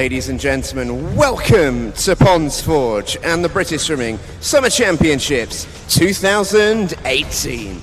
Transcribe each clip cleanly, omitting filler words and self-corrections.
ladies and gentlemen, welcome to Ponds Forge and the British Swimming Summer Championships 2018.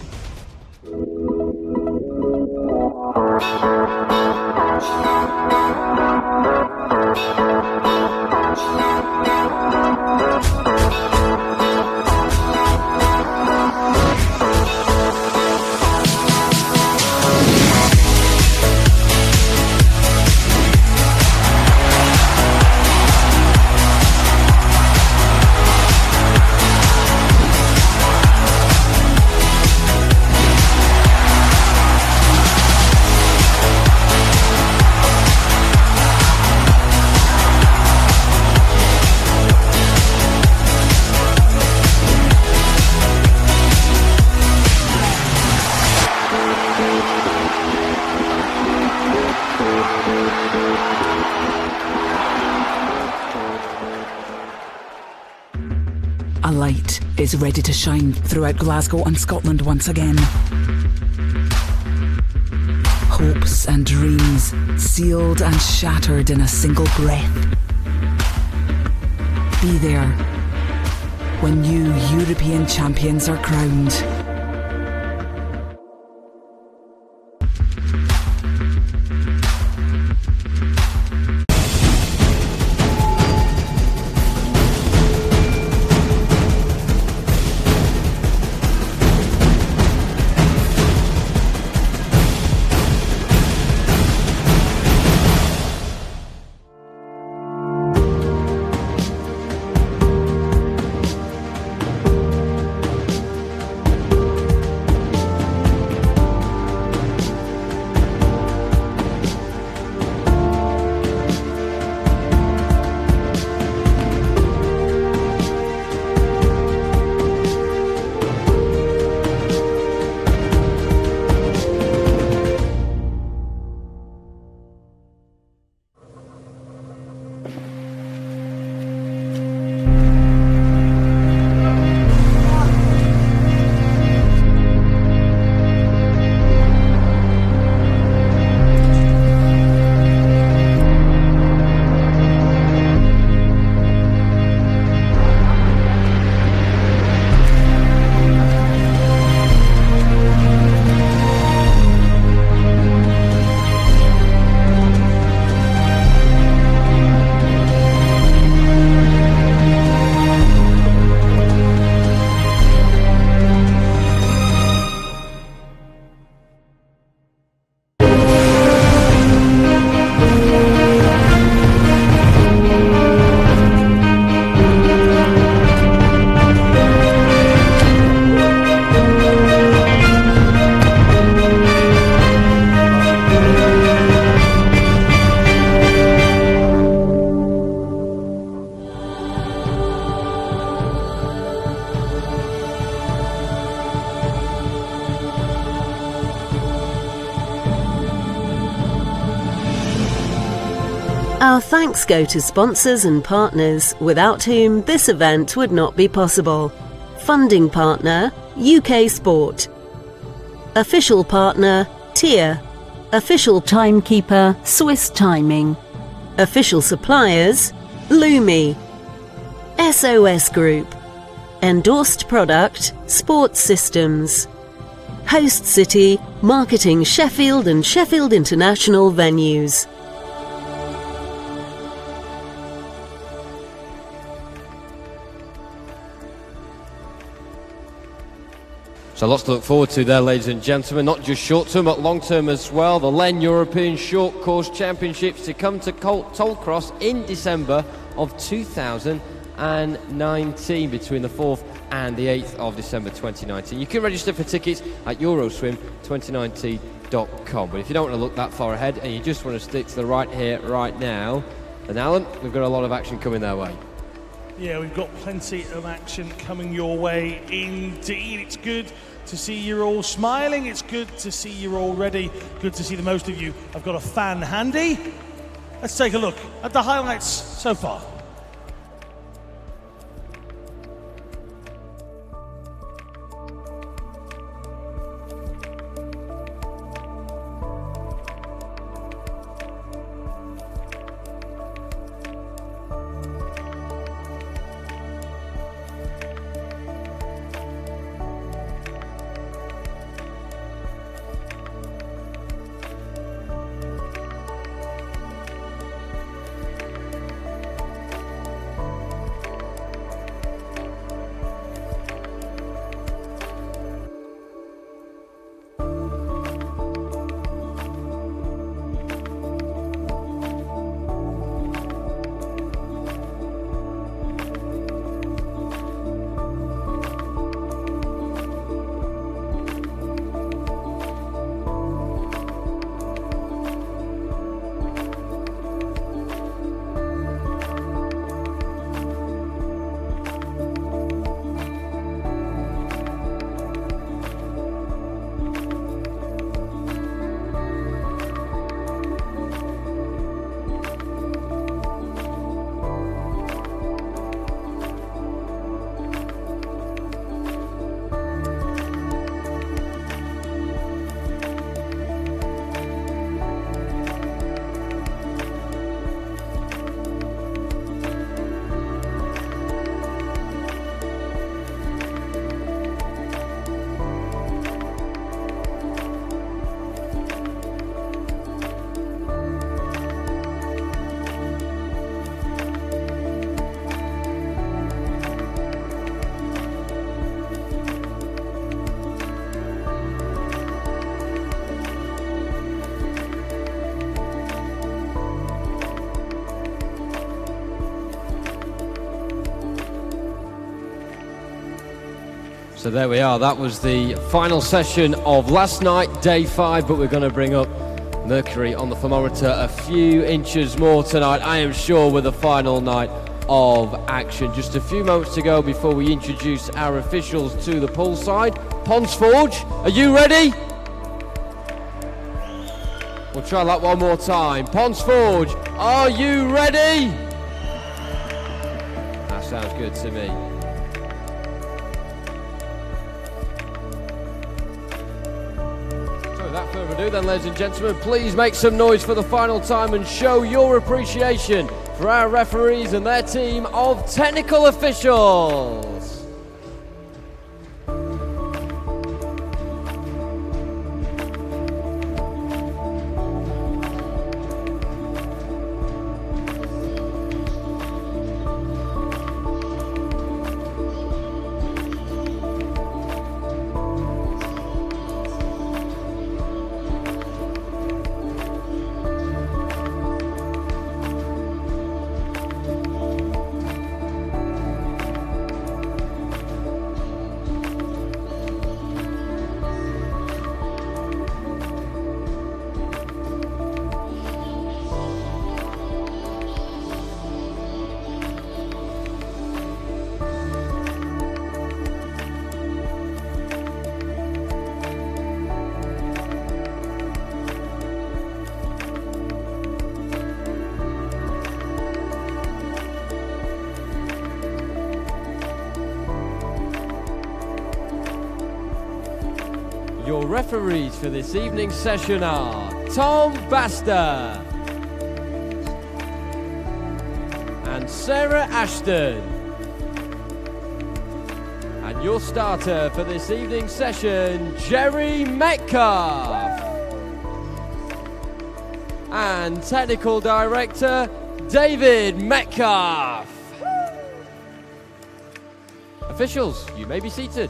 A light is ready to shine throughout Glasgow and Scotland once again. Hopes and dreams sealed and shattered in a single breath. Be there when new European champions are crowned. Our thanks go to sponsors and partners without whom this event would not be possible. Funding partner, UK Sport. Official partner, Tier. Official timekeeper, Swiss Timing. Official suppliers, Lumi. SOS Group. Endorsed product, Sports Systems. Host city, marketing Sheffield and Sheffield International venues. So lots to look forward to there, ladies and gentlemen, not just short term but long term as well. The LEN European Short Course Championships to come to Tollcross in December of 2019, between the 4th and the 8th of December 2019. You can register for tickets at Euroswim2019.com. But if you don't want to look that far ahead and you just want to stick to the right here, right now, then Alan, we've got a lot of action coming their way. Yeah, we've got plenty of action coming your way indeed. It's good to see you're all smiling. It's good to see you're all ready. Good to see the most of you. I've got a fan handy. Let's take a look at the highlights so far. So there we are, that was the final session of last night, day 5, but we're going to bring up mercury on the thermometer a few inches more tonight, I am sure, with the final night of action. Just a few moments to go before we introduce our officials to the poolside. Ponds Forge, are you ready? We'll try that one more time. Ponds Forge, are you ready? That sounds good to me. So without further ado then, ladies and gentlemen, please make some noise for the final time and show your appreciation for our referees and their team of technical officials. Your referees for this evening's session are Tom Baster and Sarah Ashton. And your starter for this evening's session, Jerry Metcalf. And technical director, David Metcalf. Officials, you may be seated.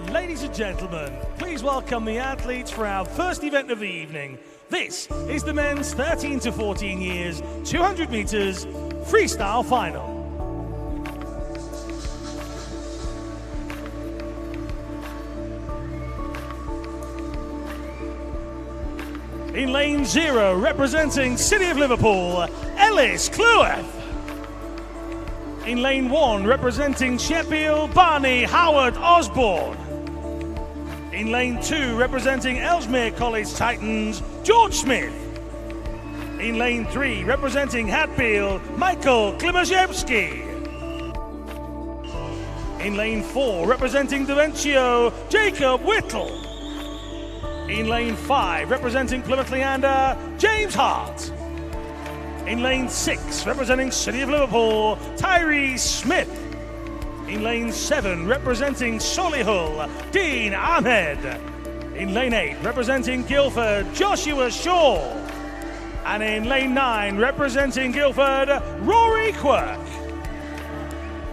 Ladies and gentlemen, please welcome the athletes for our first event of the evening. This is the men's 13 to 14 years, 200 meters freestyle final. In lane 0, representing City of Liverpool, Ellis Cleworth. In lane 1, representing Sheffield, Barney Howard Osborne. In lane 2, representing Ellesmere College Titans, George Smith. In lane 3, representing Hatfield, Michael Klimaszewski. In lane 4, representing Davencio, Jacob Whittle. In lane 5, representing Plymouth Leander, James Hart. In lane 6, representing City of Liverpool, Tyree Smith. In lane 7, representing Solihull, Dean Ahmed. In lane 8, representing Guildford, Joshua Shaw. And in lane 9, representing Guildford, Rory Quirk.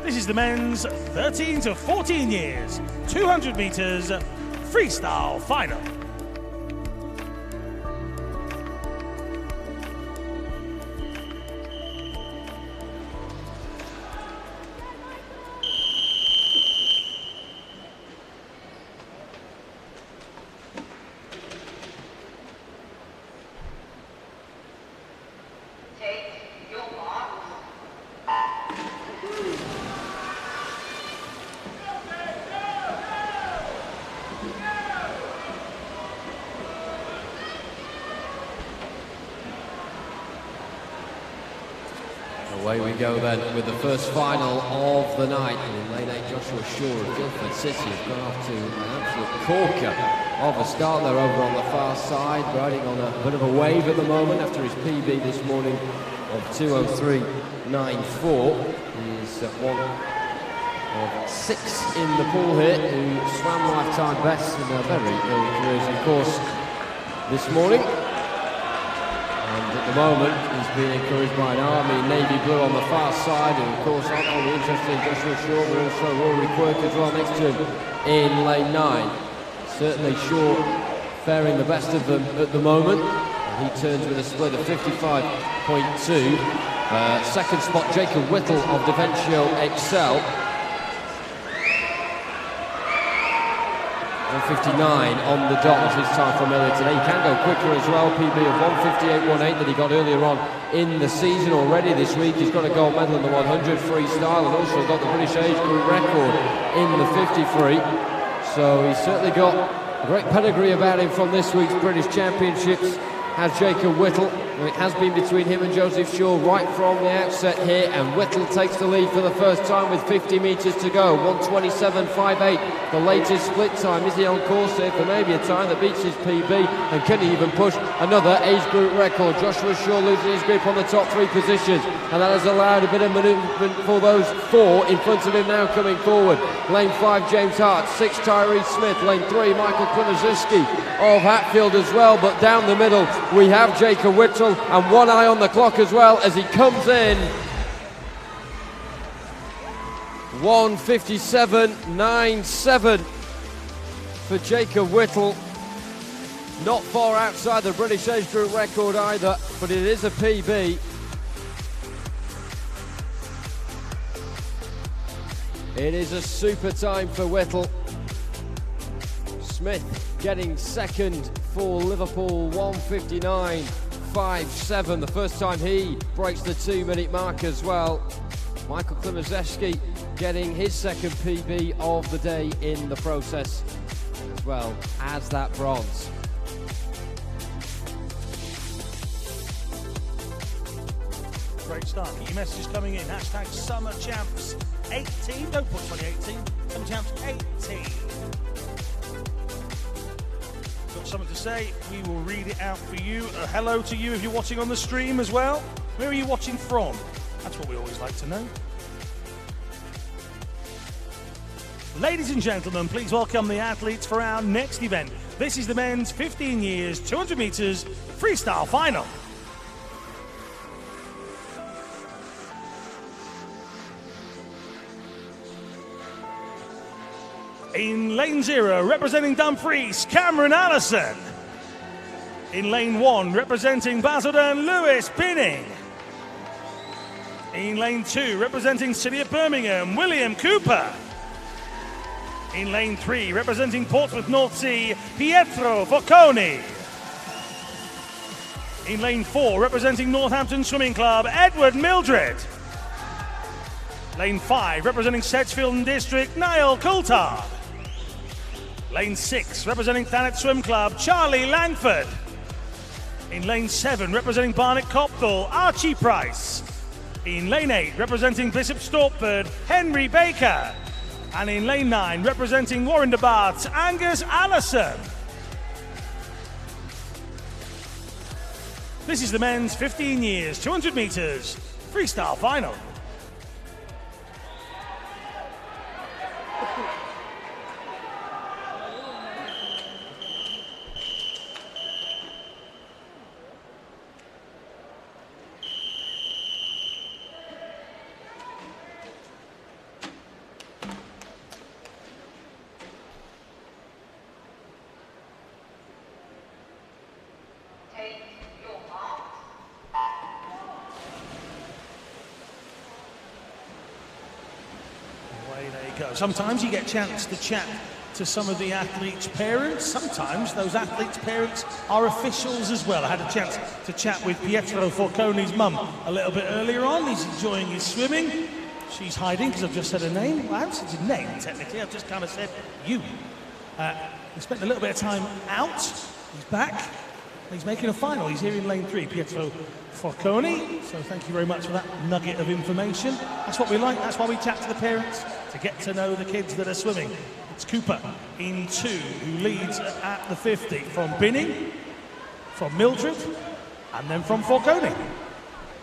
This is the men's 13 to 14 years, 200 meters freestyle final. Away we go then with the first final of the night. In lane 8, Joshua Shaw of Guildford City have gone off to an absolute corker of a start there over on the far side, riding on a bit of a wave at the moment after his PB this morning of 2:03.94. He's one of 6 in the pool here who swam lifetime best in their very early careers, of course, this morning. And at the moment, he's being encouraged by an army navy blue on the far side, and of course, not only interested in Joshua Shaw, but also Rory Quirk as well next to him in lane 9. Certainly Shaw faring the best of them at the moment. And he turns with a split of 55.2. Second spot, Jacob Whittle of Deventio Excel. 1:59 on the dot was his time from earlier today. He can go quicker as well. PB of 1:58.18 that he got earlier on in the season already this week. He's got a gold medal in the 100 freestyle and also got the British age group record in the 53. So he's certainly got a great pedigree about him from this week's British Championships, has Jacob Whittle. And it has been between him and Joseph Shaw right from the outset here, and Whittle takes the lead for the first time with 50 metres to go. 1:27.58, the latest split time. Is he on course here for maybe a time that beats his PB, and can he even push another age group record? Joshua Shaw losing his grip on the top 3 positions, and that has allowed a bit of manoeuvring for those 4 in front of him now coming forward. Lane 5, James Hart. 6, Tyree Smith. Lane 3, Michael Klimoszewski of Hatfield as well, but down the middle we have Jacob Whittle, and one eye on the clock as well as he comes in. 1:57.97 for Jacob Whittle. Not far outside the British age group record either, but it is a PB. It is a super time for Whittle. Smith getting second for Liverpool, 1:59.57, the first time he breaks the 2-minute mark as well. Michael Klimoszewski getting his second PB of the day in the process, as well as that bronze. Great start. Keep your messages coming in. Hashtag Summer Champs 18. Don't put 2018. Summer Champs 18. Got something to say? We will read it out for you. A hello to you if you're watching on the stream as well. Where are you watching from? That's what we always like to know. Ladies and gentlemen, please welcome the athletes for our next event. This is the men's 15 years, 200 meters freestyle final. In lane 0, representing Dumfries, Cameron Allison. In lane 1, representing Basildon, Lewis Pinning. In lane 2, representing City of Birmingham, William Cooper. In lane 3, representing Portsmouth North Sea, Pietro Focconi. In lane 4, representing Northampton Swimming Club, Edward Mildred. Lane 5, representing Sedgefield District, Niall Coulthard. Lane 6, representing Thanet Swim Club, Charlie Langford. In lane 7, representing Barnet Copthall, Archie Price. In lane 8, representing Bishop Stortford, Henry Baker. And in lane 9, representing Warren de Bath, Angus Allison. This is the men's 15 years, 200 meters freestyle final. Sometimes you get a chance to chat to some of the athletes' parents. Sometimes those athletes' parents are officials as well. I had a chance to chat with Pietro Focconi's mum a little bit earlier on. He's enjoying his swimming. She's hiding because I've just said her name. Well, I haven't said your name, technically. I've just kind of said you. We spent a little bit of time out. He's back. He's making a final. He's here in lane 3, Pietro Forconi. So thank you very much for that nugget of information. That's what we like. That's why we chat to the parents, to get to know the kids that are swimming. It's Cooper in 2, who leads at the 50 from Binning, from Mildred, and then from Forconi,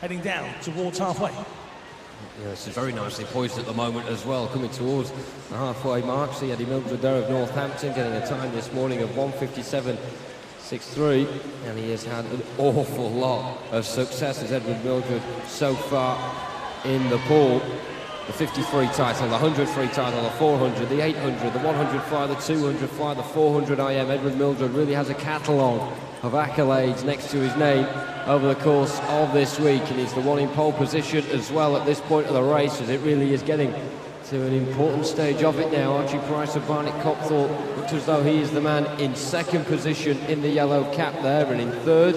heading down towards halfway. Yeah, this is very nicely poised at the moment as well, coming towards the halfway mark. See Eddie Mildred there of Northampton getting a time this morning of 1:57.63, and he has had an awful lot of success as Edward Mildred so far in the pool. The 53 title, the 100 free title, the 400, the 800, the 100 fly, the 200 fly, the 400 IM. Edward Mildred really has a catalogue of accolades next to his name over the course of this week, and he's the one in pole position as well at this point of the race, as it really is getting to an important stage of it now. Archie Price of Barnet Copthall looks as though he is the man in second position in the yellow cap there, and in third,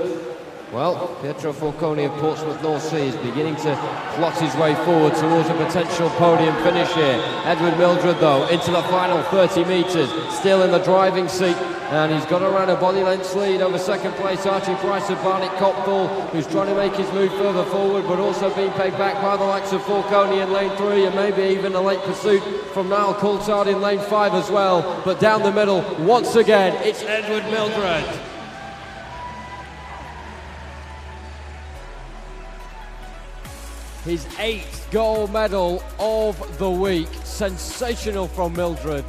well, Pietro Forconi of Portsmouth North Sea is beginning to plot his way forward towards a potential podium finish here. Edward Mildred, though, into the final 30 metres, still in the driving seat, and he's got around a body length lead over second place Archie Price of Barnet Copthall, who's trying to make his move further forward, but also being pegged back by the likes of Forconi in lane 3, and maybe even a late pursuit from Niall Coulthard in lane 5 as well. But down the middle, once again, it's Edward Mildred. His 8th gold medal of the week. Sensational from Mildred.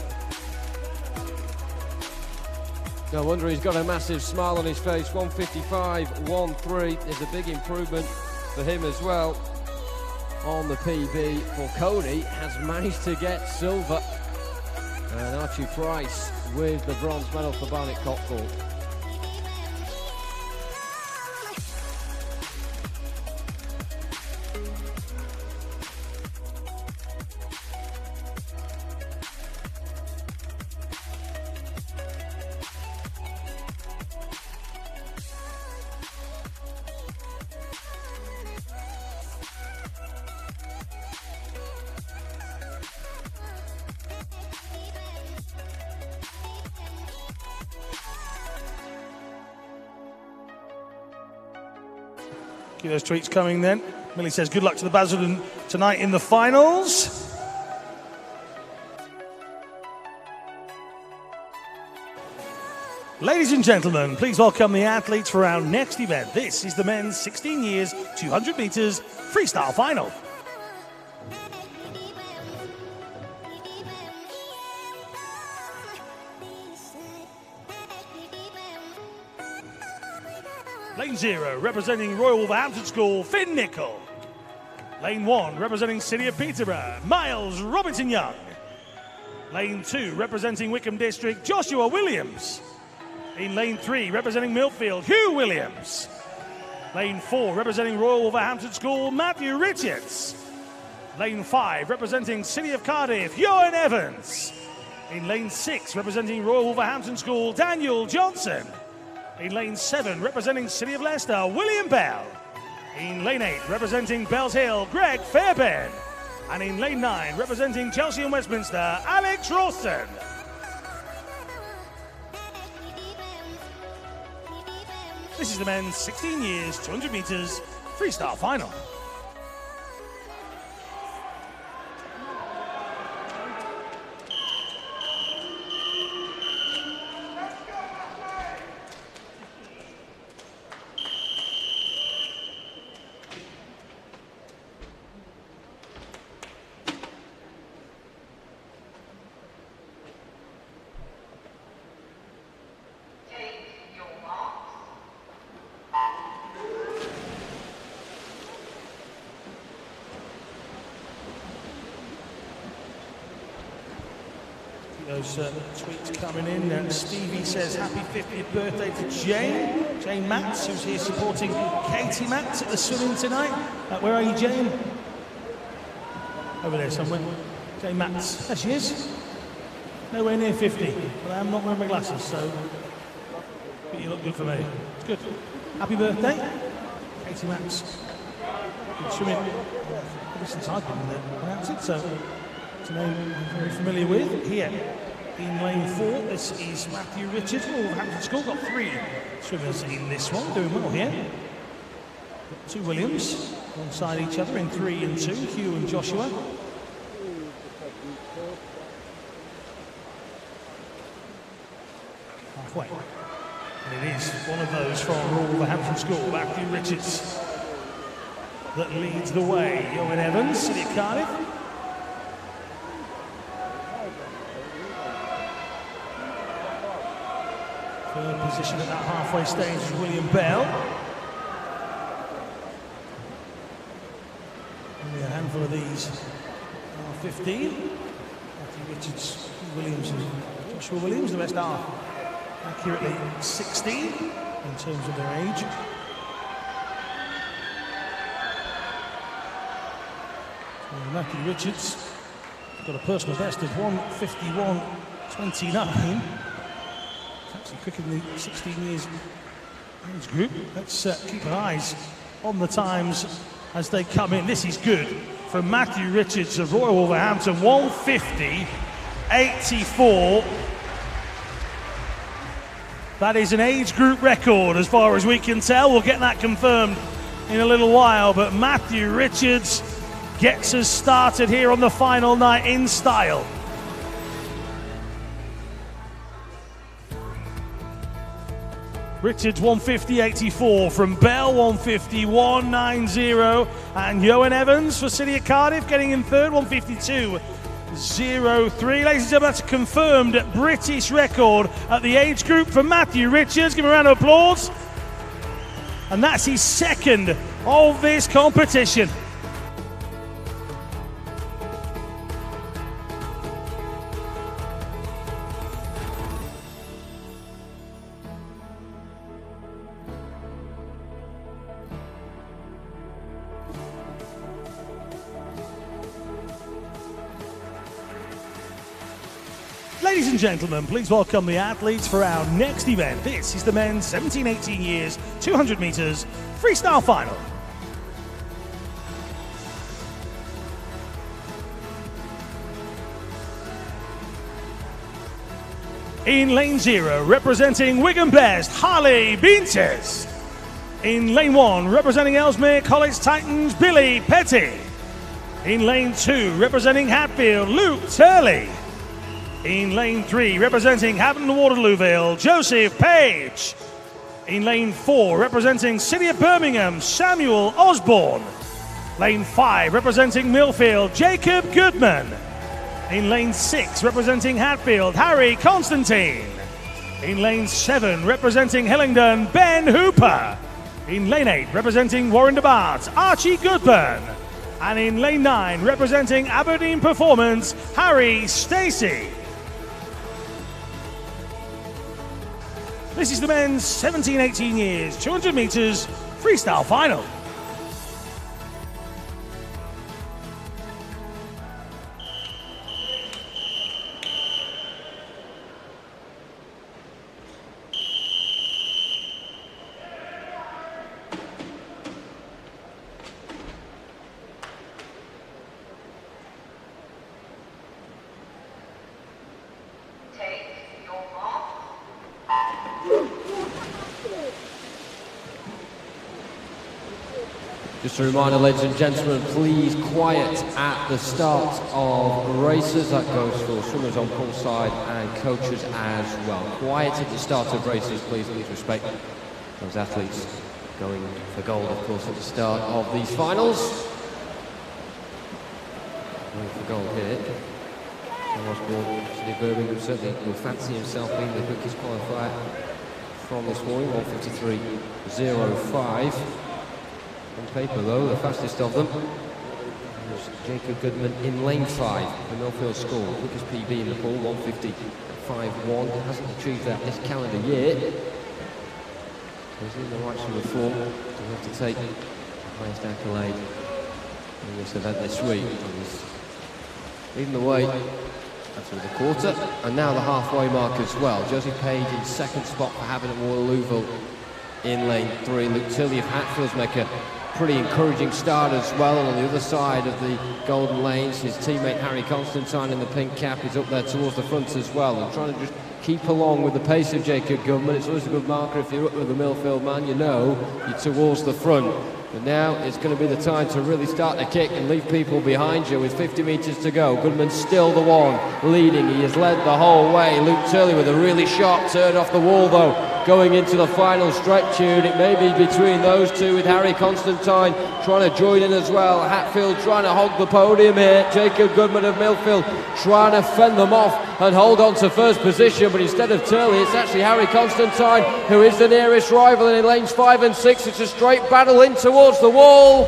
No wonder he's got a massive smile on his face. 1:55.13 is a big improvement for him as well on the PB. Forconi has managed to get silver. And Archie Price with the bronze medal for Barnet Copthall. Those tweets coming then. Millie says good luck to the Basildon tonight in the finals. Ladies and gentlemen, please welcome the athletes for our next event. This is the men's 16 years, 200 metres freestyle final. Lane 0, representing Royal Wolverhampton School, Finn Nicol. Lane 1, representing City of Peterborough, Miles Robinson Young. Lane 2, representing Wickham District, Joshua Williams. In lane 3, representing Millfield, Hugh Williams. Lane 4, representing Royal Wolverhampton School, Matthew Richards. Lane 5, representing City of Cardiff, Ewan Evans. In lane 6, representing Royal Wolverhampton School, Daniel Johnson. In lane 7, representing City of Leicester, William Bell. In lane 8, representing Bells Hill, Greg Fairbairn. And in lane 9, representing Chelsea and Westminster, Alex Rawson. This is the men's 16 years, 200 metres freestyle final. Those tweets coming in. Stevie says happy 50th birthday to Jane. Jane Matts, who's here supporting Katie Matts at the swimming tonight. Where are you, Jane? Over there somewhere. Jane Matts. There she is. Nowhere near 50, but I am not wearing my glasses, so but you look good for me. It's good. Happy birthday, Katie Matts. Been swimming ever since I've been there, pronounced it, so it's a name I'm very familiar with. Here In lane 4, this is Matthew Richards. Wolverhampton School got 3 swimmers in this one, doing well here. Got 2 Williams alongside each other in 3 and 2, Hugh and Joshua. Halfway. And it is one of those from Wolverhampton School, Matthew Richards, that leads the way. Owen Evans, City of Cardiff. Third position at that halfway stage is William Bell. Only a handful of these are 15. Matthew Richards, Williams, and Joshua Williams, the rest are accurately 16 in terms of their age. So Matthew Richards got a personal best of 1:51.29. Actually quicker than the 16 years age group. Let's keep our eyes on the times as they come in. This is good from Matthew Richards of Royal Wolverhampton, 1:50.84. That is an age group record as far as we can tell. We'll get that confirmed in a little while, but Matthew Richards gets us started here on the final night in style. Richards 1:50.84 from Bell, 1:51.90, and Owen Evans for City of Cardiff getting in third, 1:52.03. Ladies and gentlemen, that's a confirmed British record at the age group for Matthew Richards. Give him a round of applause. And that's his second of this competition. Ladies and gentlemen, please welcome the athletes for our next event. This is the men's 17-18 years, 200 meters freestyle final. In lane 0, representing Wigan Best, Harley Beantes. In lane 1, representing Ellesmere College Titans, Billy Petty. In lane 2, representing Hatfield, Luke Turley. In lane 3, representing Hampton Waterlooville, Joseph Page. In lane 4, representing City of Birmingham, Samuel Osborne. Lane 5, representing Millfield, Jacob Goodman. In lane 6, representing Hatfield, Harry Constantine. In lane 7, representing Hillingdon, Ben Hooper. In lane 8, representing Warren de Bart, Archie Goodburn. And in lane 9, representing Aberdeen Performance, Harry Stacey. This is the men's 17-18 years, 200 meters freestyle final. Just a reminder, ladies and gentlemen, please quiet at the start of races. That goes for swimmers on poolside and coaches as well. Quiet at the start of races, please respect those athletes going for gold, of course, at the start of these finals. Going for gold here. Osborne, City of Birmingham, certainly will fancy himself being the quickest qualifier from this morning, 1:53.05. On paper though, the fastest of them was Jacob Goodman in lane 5 for Millfield School, quickest PB in the pool, 1:50.51. Hasn't achieved that this calendar year. He's in the right sort of form to have to take the highest accolade in this event this week. He's leading the way after the quarter, and now the halfway mark as well. Joseph Page in second spot for Hampton Waterlooville in lane 3. Luke Tilley of Hatfield's make a pretty encouraging start as well. And on the other side of the golden lanes, his teammate Harry Constantine in the pink cap is up there towards the front as well, and trying to just keep along with the pace of Jacob Goodman. It's always a good marker if you're up with the Millfield man, you know you're towards the front. But now it's going to be the time to really start to kick and leave people behind you with 50 metres to go. Goodman's still the one leading. He has led the whole way. Luke Turley with a really sharp turn off the wall though, going into the final stretch tune. It may be between those two with Harry Constantine trying to join in as well. Hatfield trying to hog the podium here. Jacob Goodman of Millfield trying to fend them off and hold on to first position, but instead of Turley, it's actually Harry Constantine who is the nearest rival, and in lanes 5 and 6 it's a straight battle in towards the wall.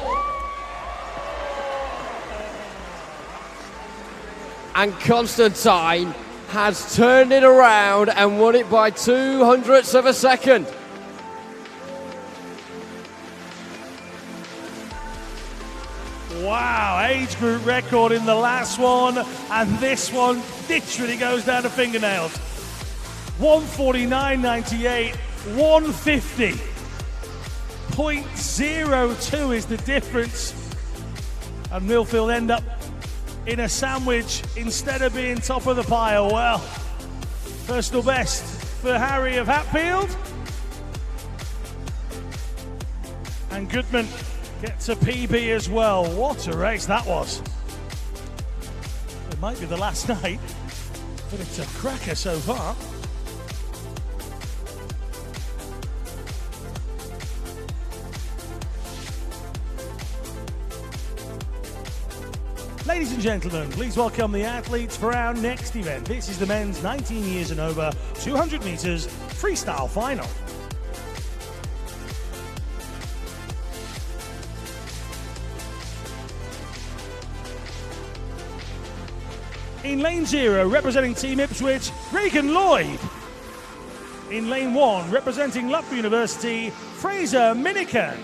And Constantine has turned it around and won it by 0.02 of a second. Wow, age group record in the last one, and this one literally goes down to fingernails. 149.98, 150. 0.02 is the difference, and Millfield end up in a sandwich instead of being top of the pile. Well, personal best for Harry of Hatfield, and Goodman gets a PB as well. What a race that was. It might be the last night, but it's a cracker so far. Ladies and gentlemen, please welcome the athletes for our next event. This is the men's 19 years and over 200 meters freestyle final. In lane 0, representing Team Ipswich, Regan Lloyd. In lane 1, representing Loughborough University, Fraser Minican.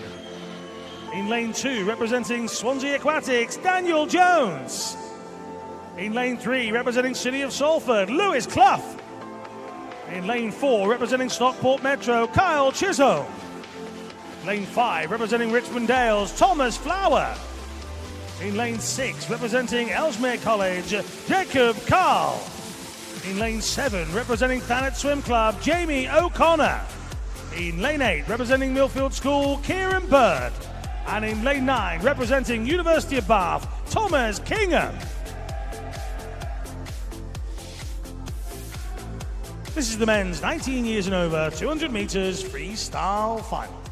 In lane 2, representing Swansea Aquatics, Daniel Jones. In lane 3, representing City of Salford, Lewis Clough. In lane 4, representing Stockport Metro, Kyle Chisholm. Lane 5, representing Richmond Dales, Thomas Flower. In lane 6, representing Ellesmere College, Jacob Carl. In lane 7, representing Thanet Swim Club, Jamie O'Connor. In lane 8, representing Millfield School, Kieran Bird. And in lane 9, representing University of Bath, Thomas Kingham. This is the men's 19 years and over 200 meters freestyle final.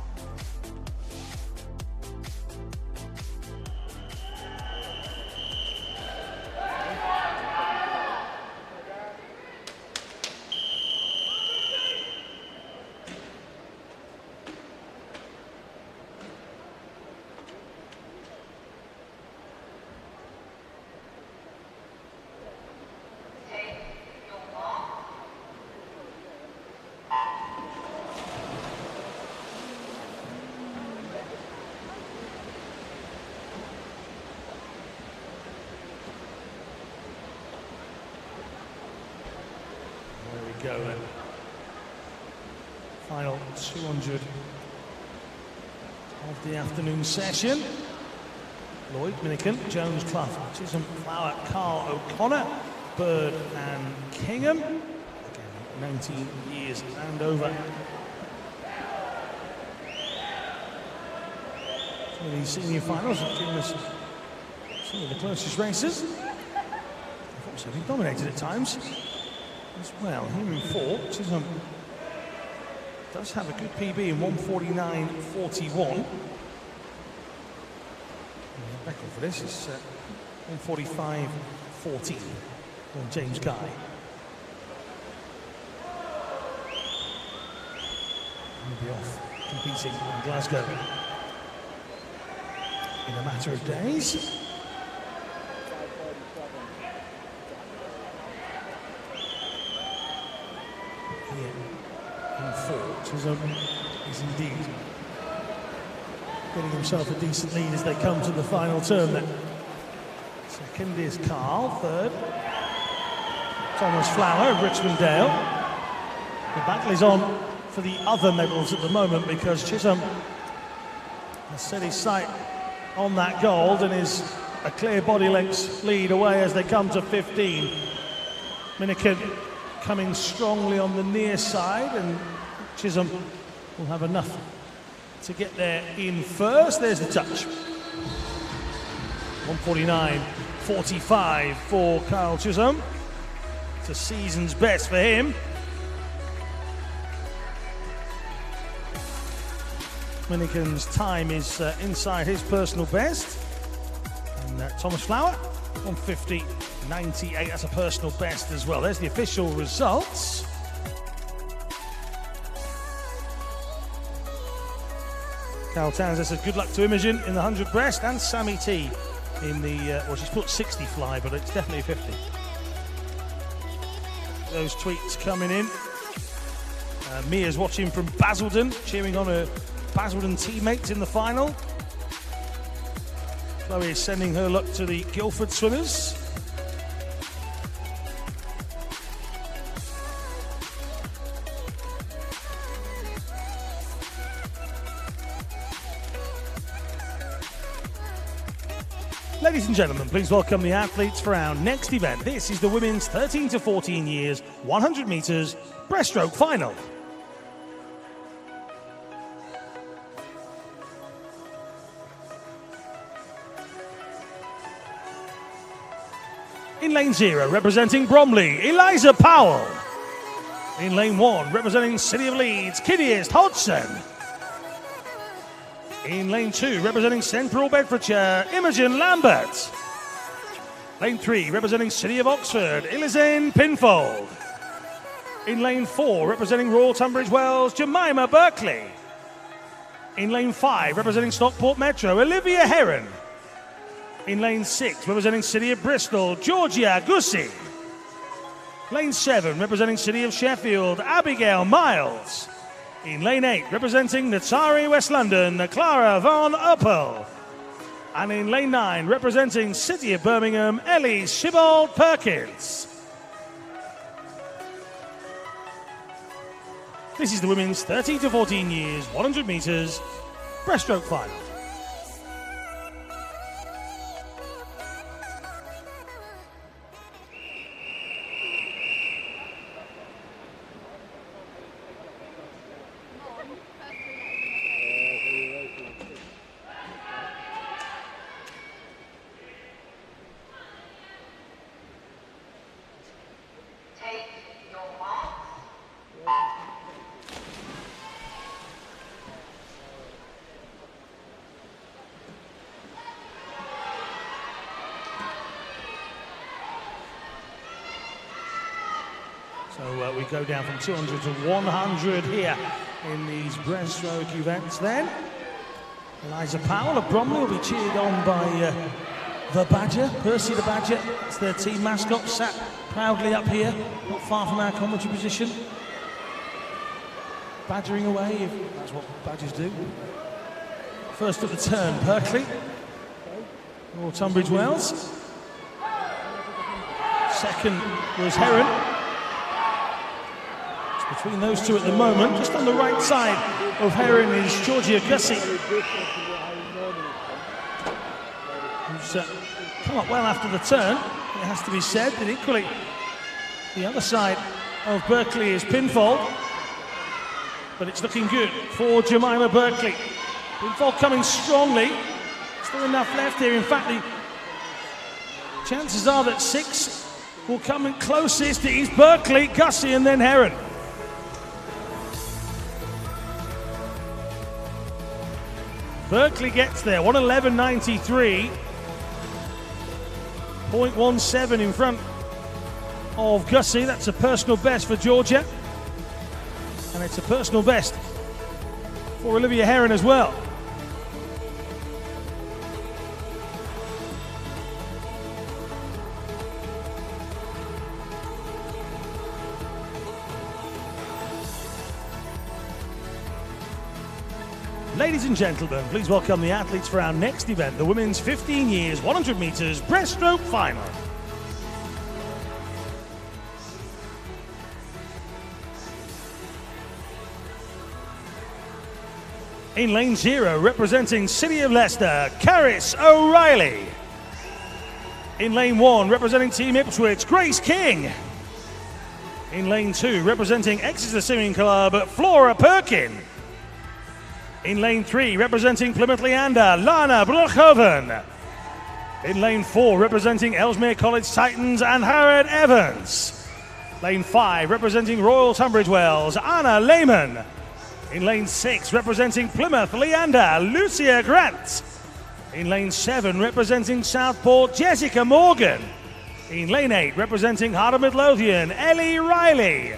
Go then. Final 200 of the afternoon session. Lloyd, Minican, Jones, Clough, Chisholm, Flower, Carl, O'Connor, Bird and Kingham. Again, 19 years and over. Some of these senior finals have given us some of the closest races. They've also been dominated at times as well. Here in 4, Chisholm does have a good PB in 149.41. The record for this is 145.14 on James Guy. He'll be off competing in Glasgow in a matter of days. Chisholm is indeed getting himself a decent lead as they come to the final turn then. Second is Carl, third Thomas Flower of Richmond Dale. The battle is on for the other medals at the moment because Chisholm A steady sight on that gold and is a clear body length lead away as they come to 15. Minikin coming strongly on the near side, and Chisholm will have enough to get there in first. There's the touch. 149.45 for Kyle Chisholm. It's a season's best for him. Minikin's time is inside his personal best. And Thomas Flower, 150.98, that's a personal best as well. There's the official results. Carol Townsend says good luck to Imogen in the 100 breast and Sammy T in the, well, she's put 60 fly, but it's definitely 50. Those tweets coming in. Mia's watching from Basildon, cheering on her Basildon teammates in the final. Chloe is sending her luck to the Guildford swimmers. Ladies and gentlemen, please welcome the athletes for our next event. This is the women's 13 to 14 years, 100 metres breaststroke final. In lane 0, representing Bromley, Eliza Powell. In lane 1, representing City of Leeds, Kiddiest Hodgson. In lane 2, representing Central Bedfordshire, Imogen Lambert. Lane 3, representing City of Oxford, Ilizane Pinfold. In lane 4, representing Royal Tunbridge Wells, Jemima Berkeley. In lane 5, representing Stockport Metro, Olivia Heron. In lane 6, representing City of Bristol, Georgia Gussie. Lane 7, representing City of Sheffield, Abigail Miles. In lane 8, representing Natari West London, Clara Von Uppel. And in lane 9, representing City of Birmingham, Ellie Shibald Perkins. This is the women's 13 to 14 years, 100 metres breaststroke final. So we go down from 200 to 100 here in these breaststroke events then. Eliza Powell of Bromley will be cheered on by the Badger, Percy the Badger. It's their team mascot, sat proudly up here, not far from our commentary position. Badgering away, if that's what Badgers do. First at the turn, Berkeley, or Tunbridge Wells. Second was Heron. Between those two at the moment, just on the right side of Heron is Georgia Gussie, who's come up well after the turn, it has to be said, but equally the other side of Berkeley is Pinfold, but it's looking good for Jemima Berkeley. Pinfold coming strongly, still enough left here. In fact, the chances are that 6 will come in closest. It is Berkeley, Gussie and then Heron. Berkeley gets there, 1:11.93, 0.17 in front of Gussie. That's a personal best for Georgia, and it's a personal best for Olivia Heron as well. Ladies and gentlemen, please welcome the athletes for our next event, the women's 15 years, 100 metres breaststroke final. In lane 0, representing City of Leicester, Caris O'Reilly. In lane 1, representing Team Ipswich, Grace King. In lane 2, representing Exeter Swimming Club, Flora Perkin. In lane 3, representing Plymouth Leander, Lana Broekhoven. In lane 4, representing Ellesmere College Titans and Harrod Evans. Lane 5, representing Royal Tunbridge Wells, Anna Lehman. In lane 6, representing Plymouth Leander, Lucia Grant. In lane 7, representing Southport, Jessica Morgan. In lane 8, representing Heart of Midlothian, Ellie Riley.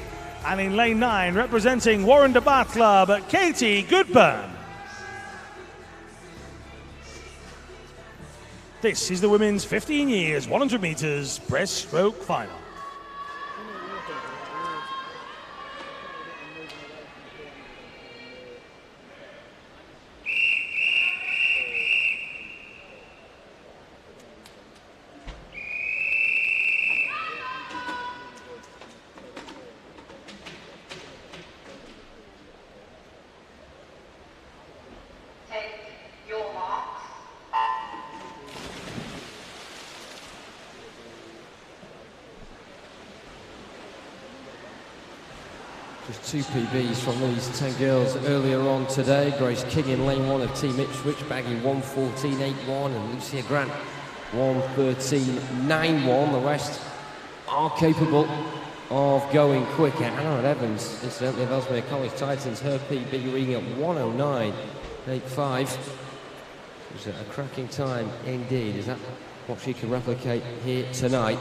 And in lane 9, representing Warren de Bath Club, Katie Goodburn. This is the women's 15 years, 100 metres breaststroke final. Just 2 PBs from these 10 girls earlier on today. Grace King in lane 1 of Team Ipswich, bagging 1:14.81, and Lucia Grant 1:13.91. The rest are capable of going quicker. Anna Evans, incidentally, of Ellesmere College Titans, her PB reading at 1:09.85. It was a cracking time indeed. Is that what she can replicate here tonight?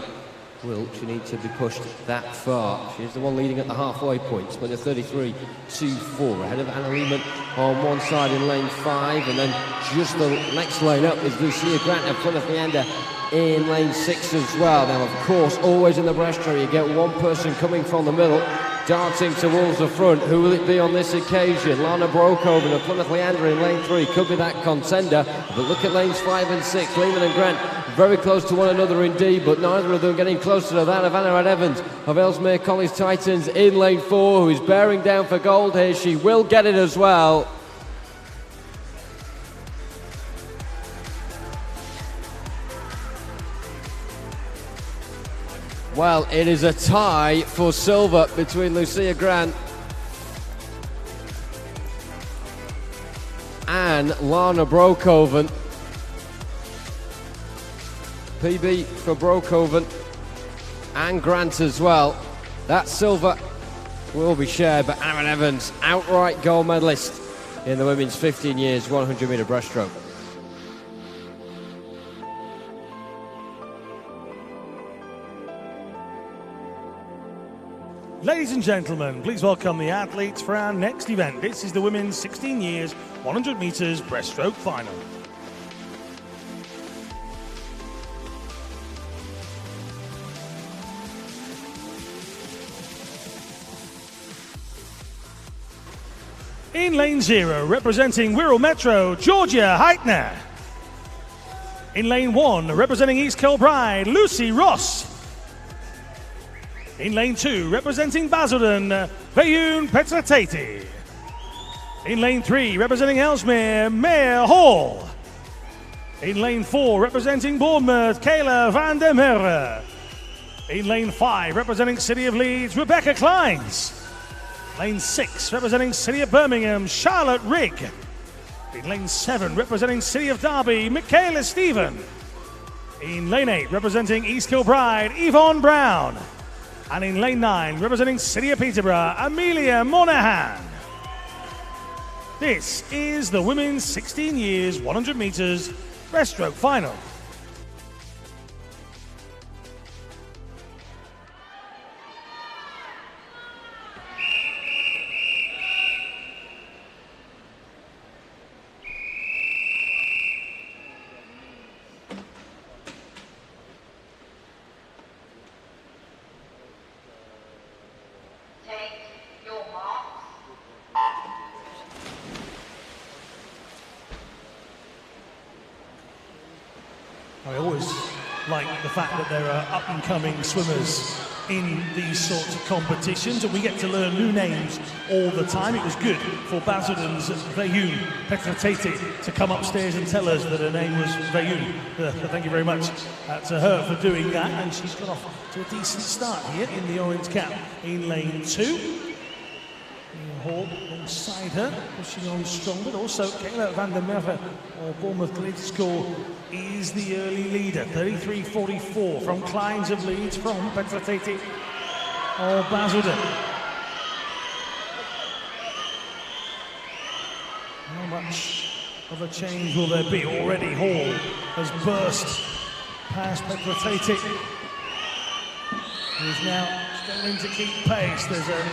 Will she need to be pushed that far? She is the one leading at the halfway point, split 33.24, ahead of Anna Lehman on one side in lane 5, and then just the next lane up is Lucia Grant and Plymouth Leander in lane 6 as well. Now, of course, always in the breaststroke, you get one person coming from the middle, darting towards the front. Who will it be on this occasion? Lana Broekhoven of Plymouth Leander in lane 3 could be that contender, but look at lanes 5 and 6. Lehman and Grant very close to one another indeed, but neither of them getting closer to that of Anna Evans of Ellesmere College Titans in lane 4, who is bearing down for gold here. She will get it as well. Well, it is a tie for silver between Lucia Grant and Lana Broekhoven. PB for Broekhoven and Grant as well. That silver will be shared, but Anna Evans, outright gold medalist in the women's 15 years 100 metre breaststroke. Ladies and gentlemen, please welcome the athletes for our next event. This is the women's 16 years 100 metres breaststroke final. In lane 0, representing Wirral Metro, Georgia Heitner. In lane 1, representing East Kilbride, Lucy Ross. In lane 2, representing Basildon, Vayun Petratati. In lane 3, representing Ellesmere, Mayor Hall. In lane 4, representing Bournemouth, Kayla van der Merwe. In lane 5, representing City of Leeds, Rebecca Kleins. Lane 6, representing City of Birmingham, Charlotte Rigg. In lane 7, representing City of Derby, Michaela Stephen. In lane 8, representing East Kilbride, Yvonne Brown. And in lane 9, representing City of Peterborough, Amelia Monahan. This is the women's 16 years 100 metres breaststroke final. I always like the fact that there are up-and-coming swimmers in these sorts of competitions, and we get to learn new names all the time. It was good for Basildon's Veyun Petratete to come upstairs and tell us that her name was Veyun. Thank you very much to her for doing that, and she's got off to a decent start here in the orange cap in lane 2. Hall alongside her, pushing on strong, but also Kayla van der Merwe or Bournemouth Lead School is the early leader. 33.44 from Kleins of Leeds, from Petratete or Basildon. How much of a change will there be? Already Hall has burst past Petratete, who's now struggling to keep pace. There's an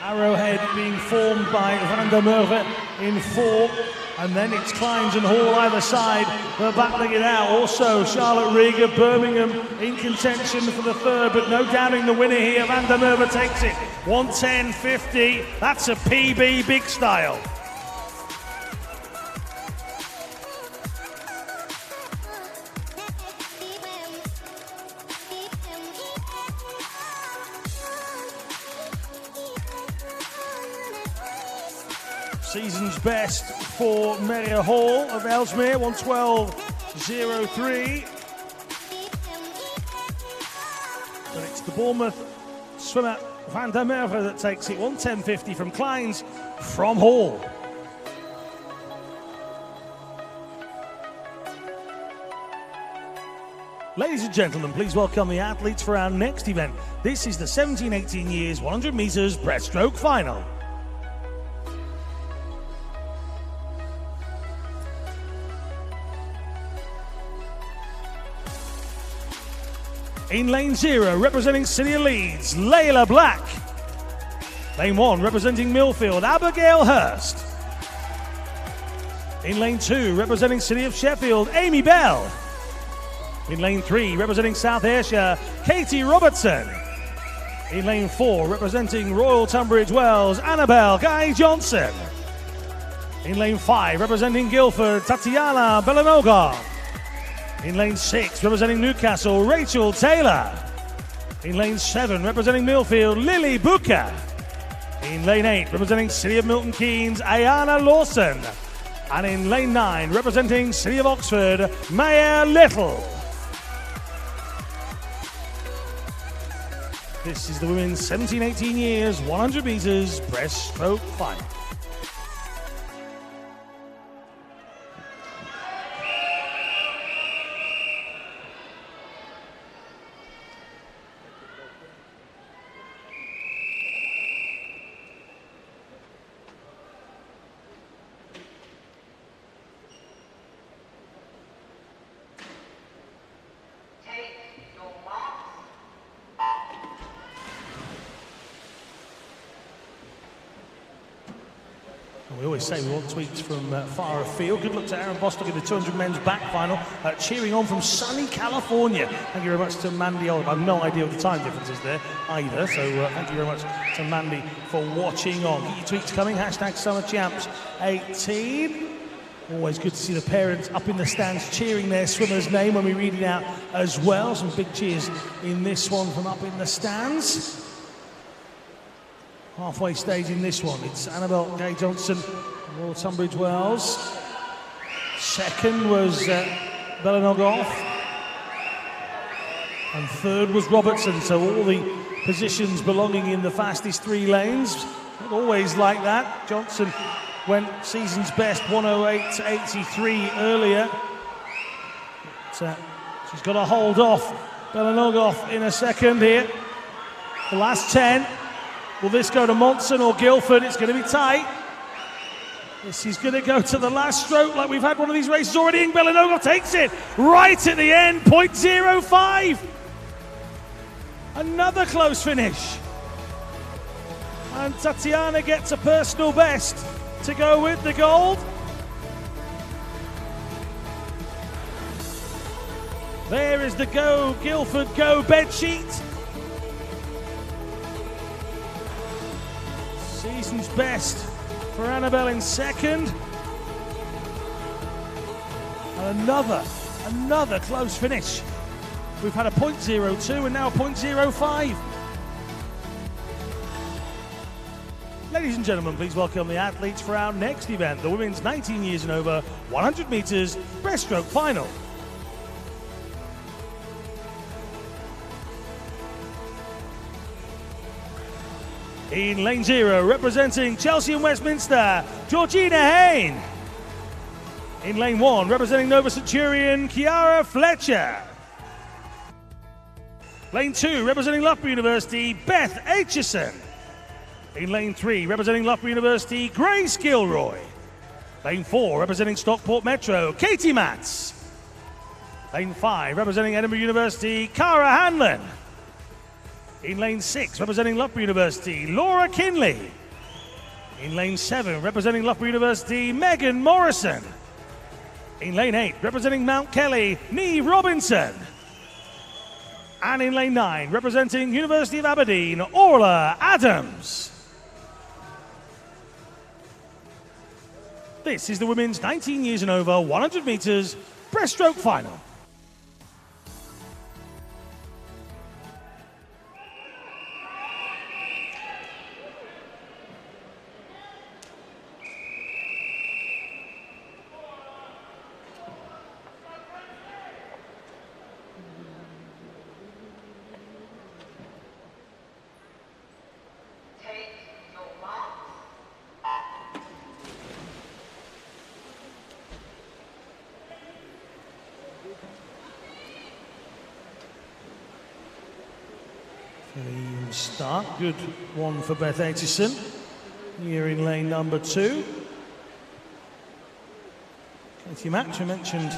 arrowhead being formed by Van der Merwe in 4, and then it's Kleins and Hall either side. They're battling it out. Also, Charlotte Rigg of Birmingham in contention for the 3rd, but no doubting the winner here. Van der Merwe takes it. 1:10.50. That's a PB big style. Season's best for Merrier Hall of Ellesmere, 1:12.03. But it's the Bournemouth swimmer Van der Merwe that takes it. 1:10.50 from Kleins from Hall. Ladies and gentlemen, please welcome the athletes for our next event. This is the 17-18 years 100 metres breaststroke final. In lane 0, representing City of Leeds, Layla Black. Lane 1, representing Millfield, Abigail Hurst. In lane 2, representing City of Sheffield, Amy Bell. In lane 3, representing South Ayrshire, Katie Robertson. In lane 4, representing Royal Tunbridge Wells, Annabelle Guy Johnson. In lane 5, representing Guildford, Tatiana Belanoga. In lane 6, representing Newcastle, Rachel Taylor. In lane 7, representing Millfield, Lily Booker. In lane 8, representing City of Milton Keynes, Ayana Lawson. And in lane 9, representing City of Oxford, Maya Little. This is the women's 17-18 years, 100 metres breaststroke final. We always say we want tweets from far afield. Good luck to Aaron Bostock in the 200 men's back final. Cheering on from sunny California. Thank you very much to Mandy Oliver. I have no idea what the time difference is there either. So thank you very much to Mandy for watching on. Get your tweets coming. Hashtag SummerChamps18. Always good to see the parents up in the stands cheering their swimmer's name when we read it out as well. Some big cheers in this one from up in the stands. Halfway stage in this one, it's Annabelle Gay Johnson, Royal Tunbridge Wells. Second was Belanogoff. And third was Robertson, so all the positions belonging in the fastest 3 lanes. Not always like that. Johnson went season's best, 1:08.83 earlier. But, she's got to hold off Belanogoff in a second here. The last 10. Will this go to Monson or Guildford? It's going to be tight. This is going to go to the last stroke like we've had one of these races already. And Belanogoff takes it right at the end, 0.05. Another close finish. And Tatiana gets a personal best to go with the gold. There is the Go Guildford Go bedsheet. Season's best for Annabelle in second. And another close finish. We've had a 0.02 and now a 0.05. Ladies and gentlemen, please welcome the athletes for our next event, the women's 19 years and over 100 meters breaststroke final. In lane 0, representing Chelsea and Westminster, Georgina Hain. In lane 1, representing Nova Centurion, Kiara Fletcher. Lane 2, representing Loughborough University, Beth Aitchison. In lane 3, representing Loughborough University, Grace Gilroy. Lane 4, representing Stockport Metro, Katie Matz. Lane 5, representing Edinburgh University, Cara Hanlon. In lane 6, representing Loughborough University, Laura Kinley. In lane 7, representing Loughborough University, Megan Morrison. In lane 8, representing Mount Kelly, Neve Robinson. And in lane 9, representing University of Aberdeen, Orla Adams. This is the women's 19 years and over 100 meters breaststroke final. Start, good one for Beth Aitchison here in lane number 2. Katie Match, I mentioned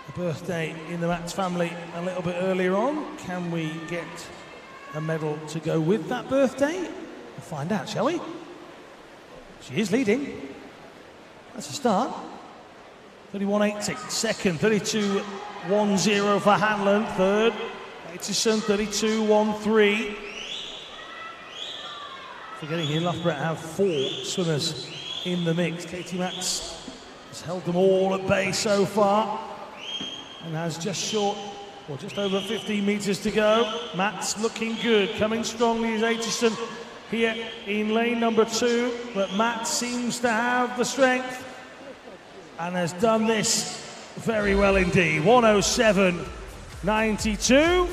a birthday in the Match family a little bit earlier on. Can we get a medal to go with that birthday? We'll find out, shall we? She is leading. That's a start. 31.80, second, 32.10 for Hanlon, third, Aitchison, 32.13. Forgetting here, Loughborough have 4 swimmers in the mix. Katie Matz has held them all at bay so far and has just short, or just over 15 metres to go. Matz looking good, coming strongly is Aitchison here in lane number 2, but Matz seems to have the strength and has done this very well indeed. 107.92.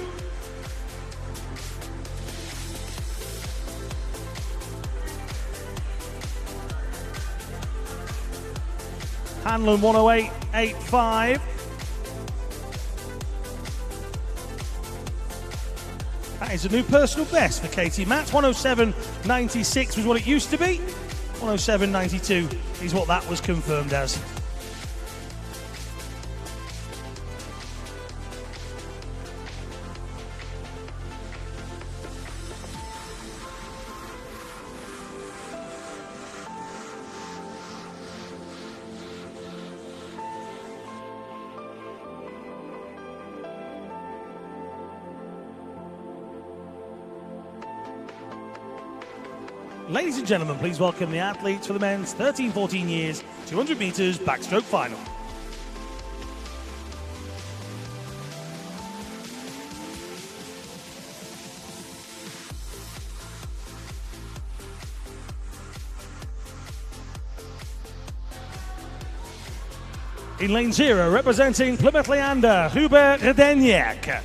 Hanlon 108.85. That is a new personal best for Katie Matz. 107.96 was what it used to be. 107.92 is what that was confirmed as. Ladies and gentlemen, please welcome the athletes for the men's 13-14 years, 200 metres backstroke final. In lane 0, representing Plymouth Leander, Hubert Redeniak.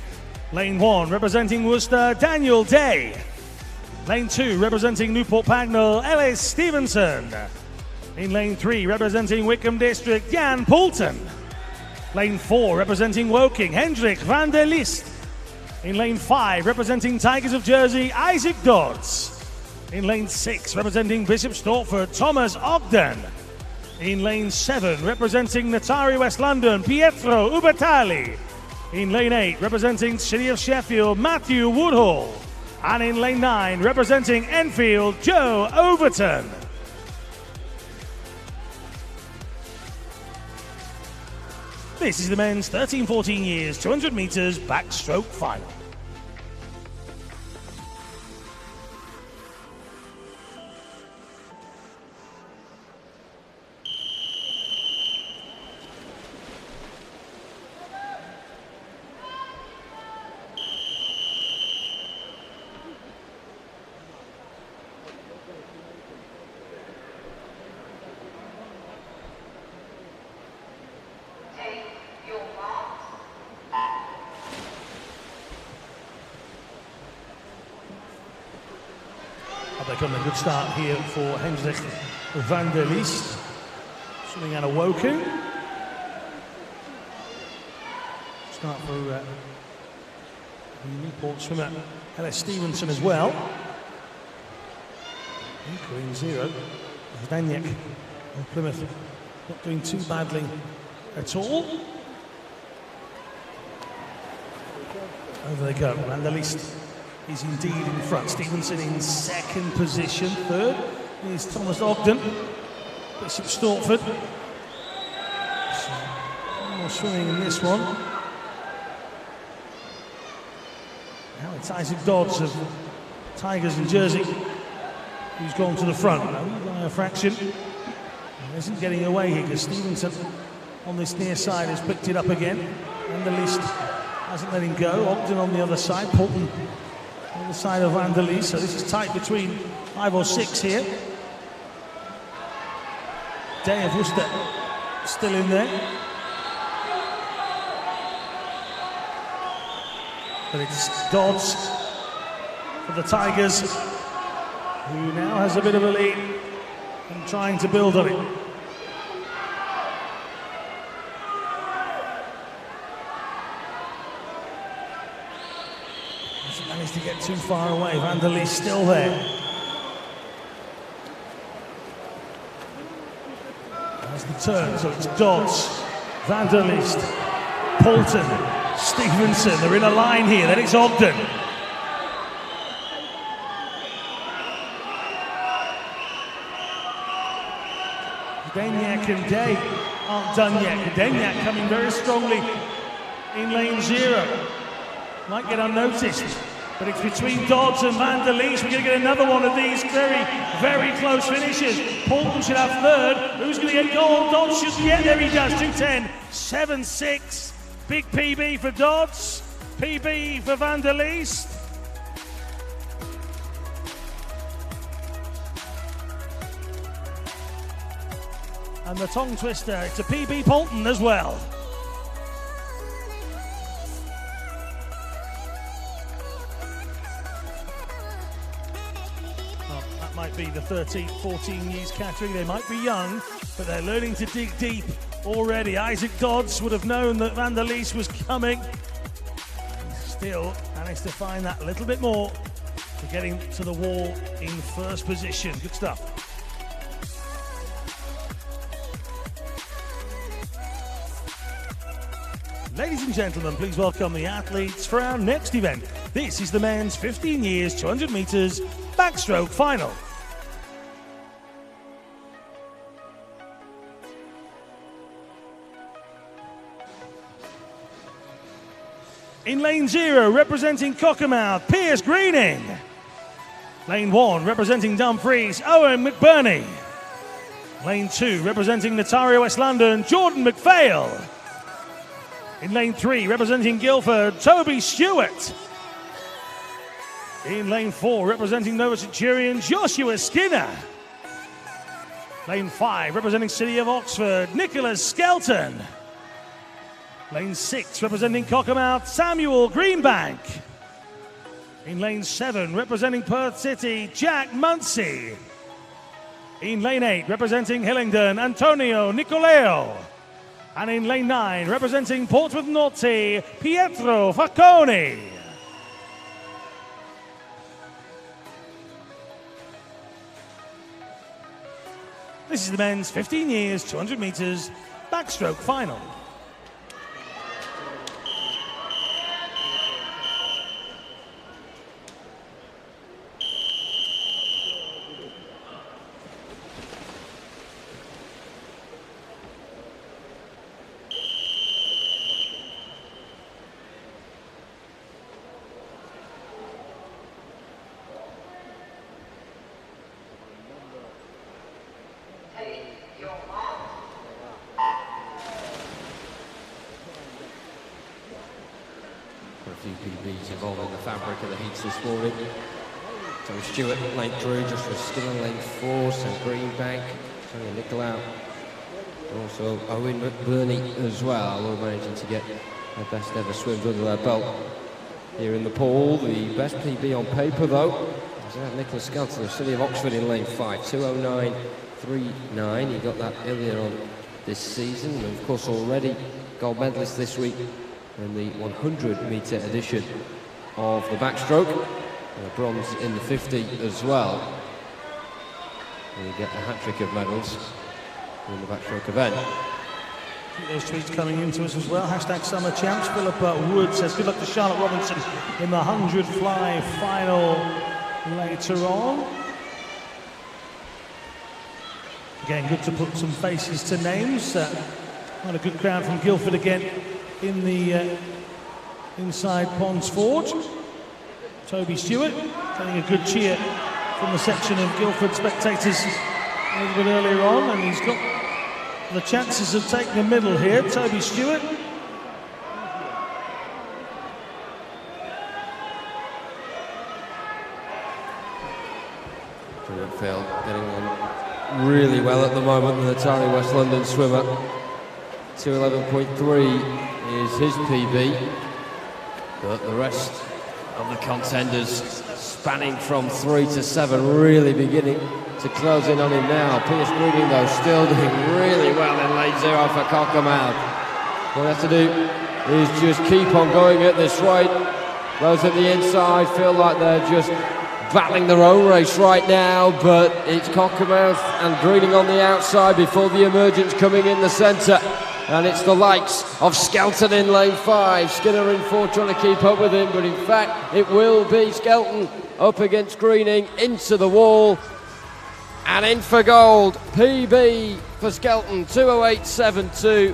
Lane 1, representing Worcester, Daniel Day. Lane 2, representing Newport Pagnell, Ellis Stevenson. In lane 3, representing Wickham District, Jan Poulton. Lane 4, representing Woking, Hendrik van der List. In lane 5, representing Tigers of Jersey, Isaac Dodds. In lane 6, representing Bishop Stortford, Thomas Ogden. In lane 7, representing Natari West London, Pietro Ubertali. In lane 8, representing City of Sheffield, Matthew Woodhall. And in lane 9, representing Enfield, Joe Overton. This is the men's 13-14 years, 200 metres backstroke final. second. A good start here for Hendrik van der Liest. Swimming out of Woking. Start for the Newport swimmer Ellis Stevenson as well. Green 0. Zdaniak of Plymouth not doing too badly at all. Over they go. Van der Liest is indeed in front. Stevenson in second position. Third is Thomas Ogden. Bishop Stortford. So, more swimming in this one. Now it's Isaac Dodds of Tigers in Jersey who's gone to the front. By a fraction. He isn't getting away here because Stevenson on this near side has picked it up again. Van der Liest hasn't let him go. Ogden on the other side. Poulton on the side of Van der Liest. So this is tight between 5 or 6 here. Day of Worcester still in there. But it's Dodds for the Tigers, who now has a bit of a lead and trying to build on it. Hasn't managed to get too far away. Van der Liest still there. That's the turn, so it's Dodds, Van der Liest, Poulton, Stevenson. They're in a line here, then it's Ogden. Zdaniak and Day aren't done yet. Zdaniak coming very strongly in lane 0. Might get unnoticed, but it's between Dodds and Van der Liest. We're going to get another one of these very, very close finishes. Poulton should have third. Who's going to get gold? Dodds should get there. He does. 2:10, 7:6. Big PB for Dodds. PB for Van der Liest. And the tongue twister, it's a PB Poulton as well. Well, that might be the 13, 14 years category. They might be young, but they're learning to dig deep already. Isaac Dodds would have known that Van der Liest was coming. And still managed to find that little bit more to get him to the wall in first position. Good stuff. Ladies and gentlemen, please welcome the athletes for our next event. This is the men's 15 years, 200 meters backstroke final. In lane 0, representing Cockermouth, Piers Greening. Lane 1, representing Dumfries, Owen McBurney. Lane 2, representing Natario West London, Jordan McPhail. In lane 3, representing Guildford, Toby Stewart. In lane 4, representing Nova Centurion, Joshua Skinner. Lane 5, representing City of Oxford, Nicholas Skelton. Lane 6, representing Cockermouth, Samuel Greenbank. In lane 7, representing Perth City, Jack Munsey. In lane 8, representing Hillingdon, Antonio Nicoleo. And in lane 9, representing Portsmouth Nordsea, Pietro Facconi. This is the men's 15 years, 200 meters backstroke final. PBs involved in the fabric of the heats this morning. So Stewart, lane 3, Joshua Skinner, lane 4, so Greenbank, Tony Nicolau, also Owen McBurney as well, all managing to get their best ever swims under their belt here in the pool. The best PB on paper though, So we have Nicholas Skelton of City of Oxford in lane 5, 2:09.39. He got that earlier on this season, and of course already gold medalist this week in the 100-metre edition of the backstroke, and a bronze in the 50 as well. And you get a hat-trick of medals in the backstroke event. Keep those tweets coming into us as well. Hashtag Summer Champs. Philippa Wood says good luck to Charlotte Robinson in the 100 fly final later on. Again, good to put some faces to names. Quite a good crowd from Guildford again in the inside Ponds Forge. Toby Stewart getting a good cheer from the section of Guildford spectators a little bit earlier on, and he's got the chances of taking the middle here. Toby Stewart. Phil getting on really well at the moment, the Atari West London swimmer. 2:11.3 is his PB, but the rest of the contenders spanning from 3 to 7, really beginning to close in on him now. Pierce Greening though still doing really well in lane 0 for Cockermouth. What they have to do is just keep on going at this rate. Those at the inside feel like they're just battling their own race right now, but it's Cockermouth and Greening on the outside before the emergence coming in the centre. And it's the likes of Skelton in lane 5. Skinner in 4 trying to keep up with him, but in fact it will be Skelton up against Greening into the wall. And in for gold, PB for Skelton, 2:08.72.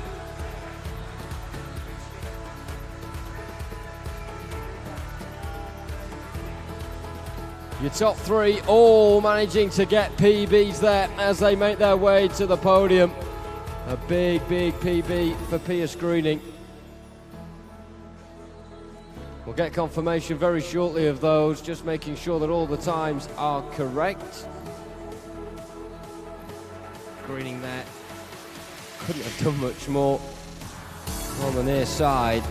Your top 3 all managing to get PBs there as they make their way to the podium. A big, big PB for Pierce Greening. We'll get confirmation very shortly of those, just making sure that all the times are correct. Greening there couldn't have done much more on the near side.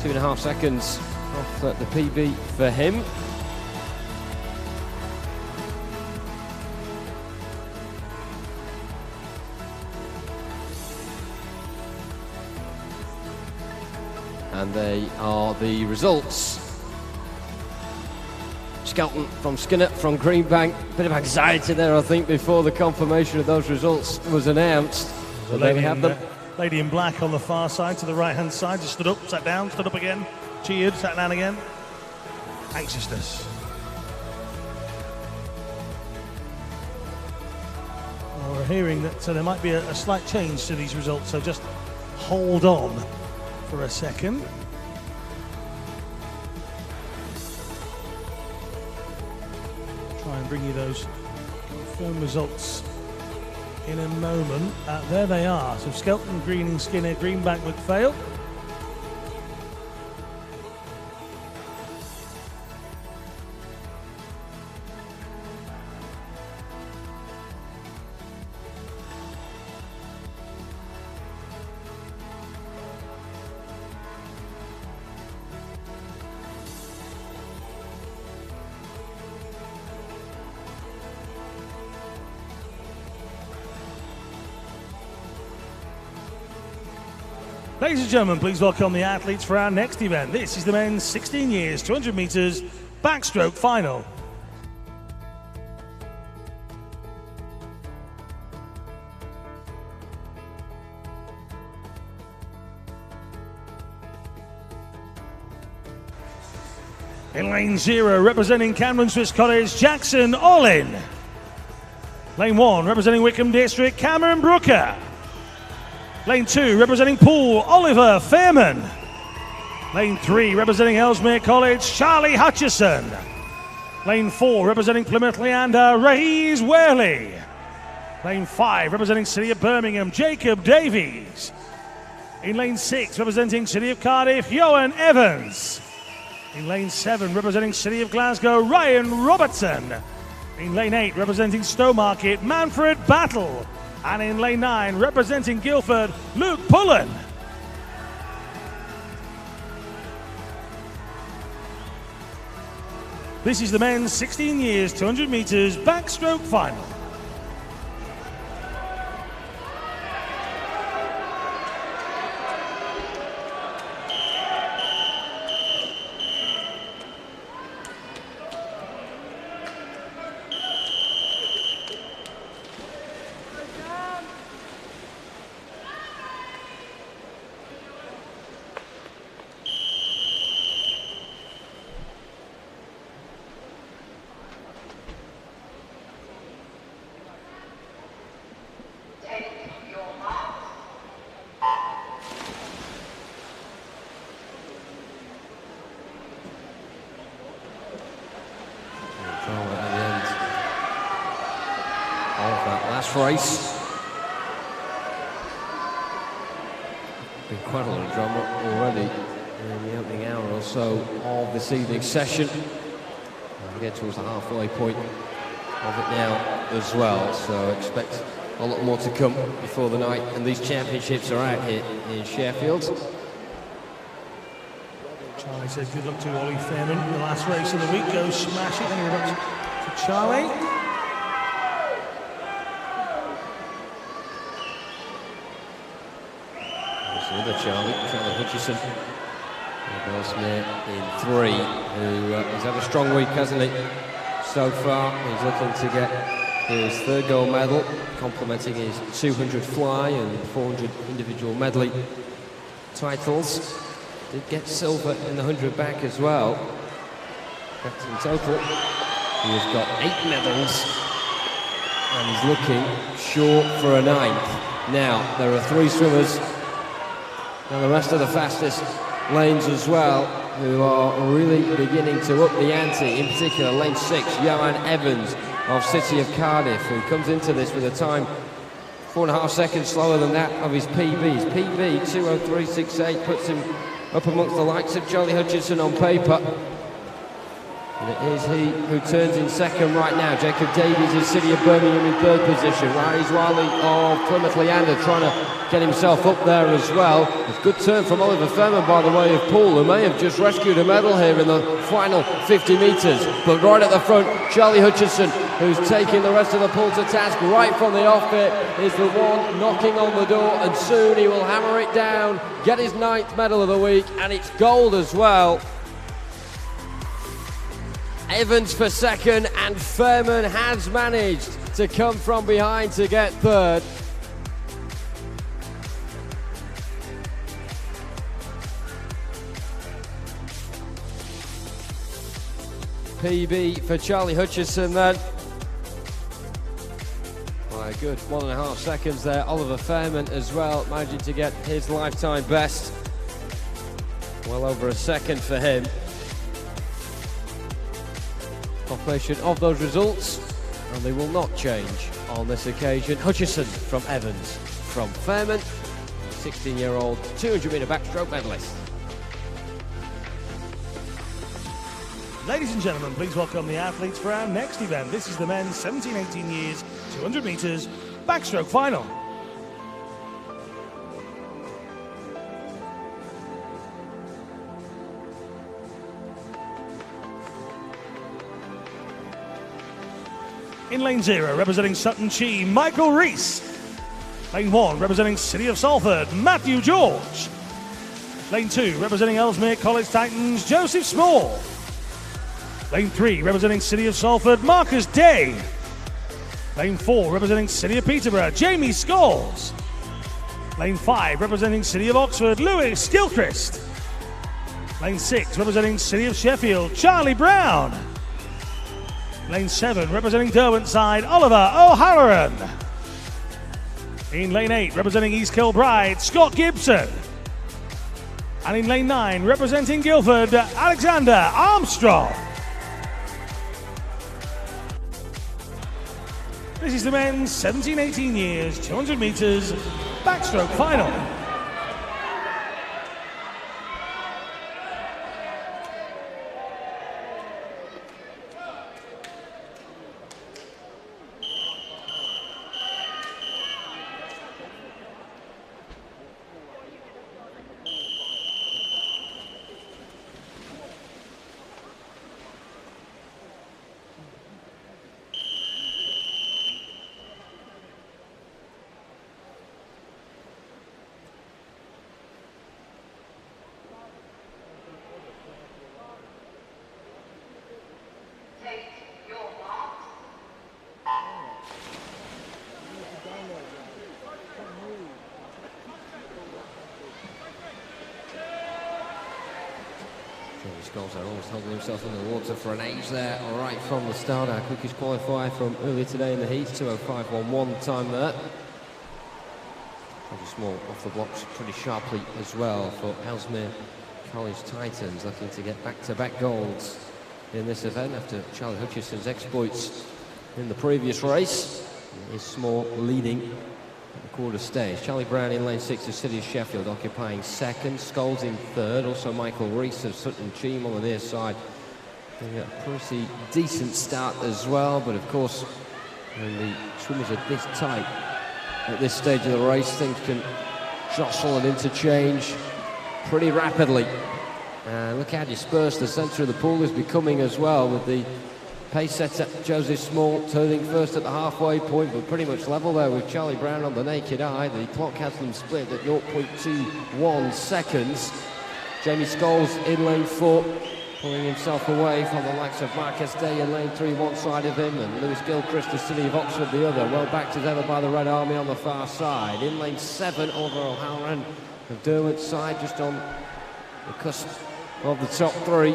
2.5 seconds off the PB for him. And they are the results. Skelton from Skinner from Greenbank. Bit of anxiety there, I think, before the confirmation of those results was announced. So there we have them. Lady in black on the far side to the right-hand side. Just stood up, sat down, stood up again. Cheered, sat down again. Anxiousness. Well, we're hearing that there might be a slight change to these results, so just hold on for a second. Try and bring you those confirmed results in a moment. There they are. So Skelton, Greening, Skinner, Greenbank, McPhail. Ladies and gentlemen, please welcome the athletes for our next event. This is the men's 16 years, 200 metres backstroke final. In lane 0, representing Cameron Swiss Cottage, Jackson Olin. Lane 1, representing Wickham District, Cameron Brooker. Lane 2, representing Poole, Oliver Fairman. Lane 3, representing Ellesmere College, Charlie Hutchison. Lane 4, representing Plymouth Leander, Rahees Worley. Lane 5, representing City of Birmingham, Jacob Davies. In lane 6, representing City of Cardiff, Johan Evans. In lane 7, representing City of Glasgow, Ryan Robertson. In lane 8, representing Stowmarket, Manfred Battle. And in lane 9, representing Guildford, Luke Pullen. This is the men's 16 years, 200 metres backstroke final. Race. Been quite a lot of drama already in the opening hour or so of this evening's session. We get towards the halfway point of it now as well, so expect a lot more to come before the night, and these championships are out here in Sheffield. Charlie says good luck to Ollie Fairman in the last race of the week. Go smash it. Thank you very much to Charlie. Another Charlie Hutchison, Bellsmere in 3, who has had a strong week, hasn't he? So far, he's looking to get his 3rd gold medal, complementing his 200 fly and 400 individual medley titles. Did get silver in the 100 back as well. But in total, he has got 8 medals, and he's looking short for a 9th. Now, there are 3 swimmers and the rest of the fastest lanes as well, who are really beginning to up the ante. In particular, lane 6, Johan Evans of City of Cardiff, who comes into this with a time 4.5 seconds slower than that of his PB. His PB, 2:03.68, puts him up amongst the likes of Charlie Hutchison on paper. And it is he who turns in 2nd right now. Jacob Davies is City of Birmingham in 3rd position. Larry Zwali of Plymouth Leander trying to get himself up there as well. A good turn from Oliver Fairman by the way of Poole, who may have just rescued a medal here in the final 50 metres. But right at the front, Charlie Hutchison, who's taking the rest of the pool to task right from the off bit, is the one knocking on the door, and soon he will hammer it down, get his 9th medal of the week, and it's gold as well. Evans for 2nd, and Fairman has managed to come from behind to get 3rd. PB for Charlie Hutchison then. By a good 1.5 seconds there. Oliver Fairman as well, managing to get his lifetime best. Well over a second for him. Confirmation of those results, and they will not change on this occasion. Hutchison from Evans, from Fairman, 16-year-old 200-metre backstroke medalist. Ladies and gentlemen, please welcome the athletes for our next event. This is the men's 17-18 years, 200 metres backstroke final. In lane 0, representing Sutton Chi, Michael Rees. Lane 1, representing City of Salford, Matthew George. Lane 2, representing Ellesmere College Titans, Joseph Small. Lane 3, representing City of Salford, Marcus Day. Lane 4, representing City of Peterborough, Jamie Scholes. Lane 5, representing City of Oxford, Lewis Gilchrist. Lane 6, representing City of Sheffield, Charlie Brown. Lane 7, representing Derwentsside, Oliver O'Halloran. In lane 8, representing East Kilbride, Scott Gibson. And in lane 9, representing Guildford, Alexander Armstrong. This is the men's 17-18 years, 200 metres backstroke final. Scholes there, almost holding himself in the water for an age there, right from the start. Our quickest qualifier from earlier today in the heats, 2:05.11 time there. Roger Small off the blocks pretty sharply as well for Ellesmere College Titans, looking to get back-to-back golds in this event after Charlie Hutchison's exploits in the previous race. Is Small leading at the quarter stage. Charlie Brown in lane 6 of City of Sheffield occupying second, Scholes in third, also Michael Rees of Sutton Cheam on the near side. Getting a pretty decent start as well, but of course when the swimmers are this tight at this stage of the race, things can jostle and interchange pretty rapidly. Look how dispersed the centre of the pool is becoming as well, with the pace setter Joseph Small turning first at the halfway point, but pretty much level there with Charlie Brown on the naked eye. The clock has them split at 0.21 seconds. Jamie Scholes in lane 4, pulling himself away from the likes of Marcus Day in lane 3, one side of him, and Lewis Gilchrist, the City of Oxford, the other. Well backed as ever by the Red Army on the far side. In lane 7, Oliver O'Halloran of Derwent's side, just on the cusp of the top 3,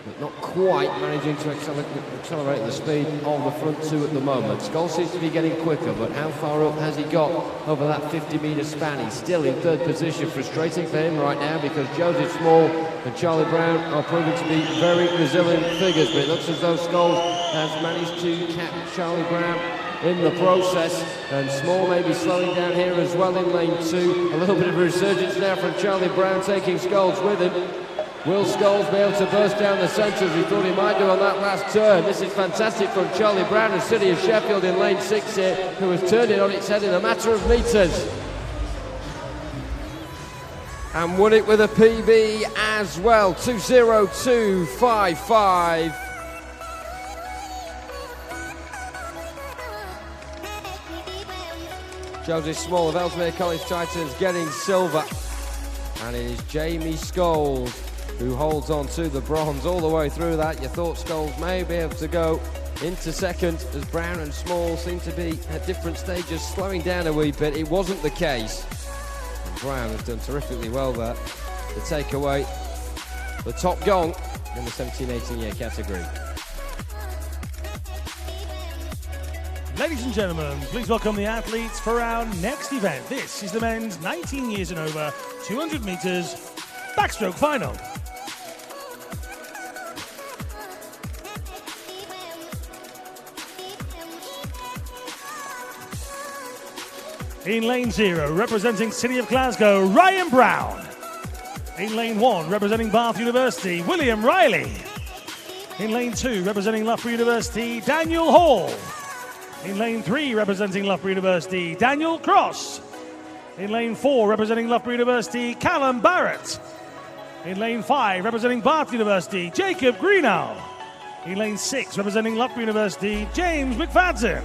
but not quite managing to accelerate the speed of the front 2 at the moment. Scholes seems to be getting quicker, but how far up has he got over that 50-metre span? He's still in third position. Frustrating for him right now, because Joseph Small and Charlie Brown are proving to be very resilient figures, but it looks as though Scholes has managed to catch Charlie Brown in the process, and Small may be slowing down here as well in lane 2. A little bit of a resurgence now from Charlie Brown, taking Scholes with him. Will Scholes be able to burst down the centre as he thought he might do on that last turn? This is fantastic from Charlie Brown and City of Sheffield in lane 6 here, who has turned it on its head in a matter of metres. And won it with a PB as well, 2:02.55. Joseph Small of Ellesmere College Titans getting silver. And it is Jamie Scholes who holds on to the bronze all the way through that. You thought Scholes may be able to go into second, as Brown and Small seem to be at different stages slowing down a wee bit. It wasn't the case. And Brown has done terrifically well there to take away the top gong in the 17-18 year category. Ladies and gentlemen, please welcome the athletes for our next event. This is the men's 19 years and over 200 metres backstroke final. In lane 0, representing City of Glasgow, Ryan Brown. In lane 1, representing Bath University, William Riley. In lane 2, representing Loughborough University, Daniel Hall. In lane 3, representing Loughborough University, Daniel Cross. In lane 4, representing Loughborough University, Callum Barrett. In lane 5, representing Bath University, Jacob Greenow. In lane 6, representing Loughborough University, James McFadden.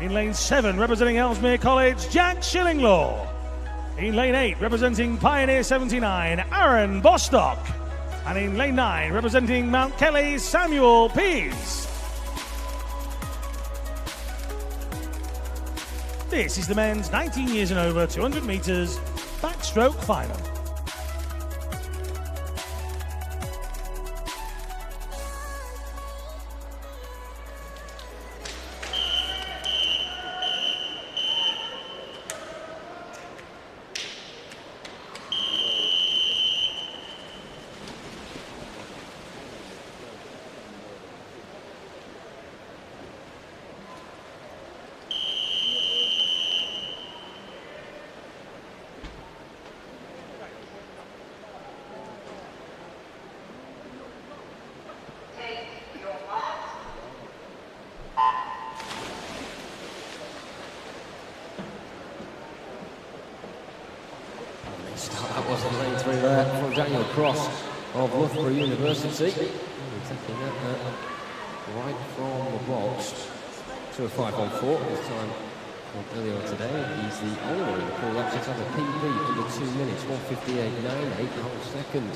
In lane 7, representing Ellesmere College, Jack Shillinglaw. In lane 8, representing Pioneer 79, Aaron Bostock. And in lane 9, representing Mount Kelly, Samuel Pease. This is the men's 19 years and over 200 metres backstroke final. That was in lane 3 there from Daniel Cross of Loughborough University. Taking that right from the box to a 5:14 this time earlier on today. He's the only one in the pool actually to have a PB under 2 minutes, 1:58.98, whole second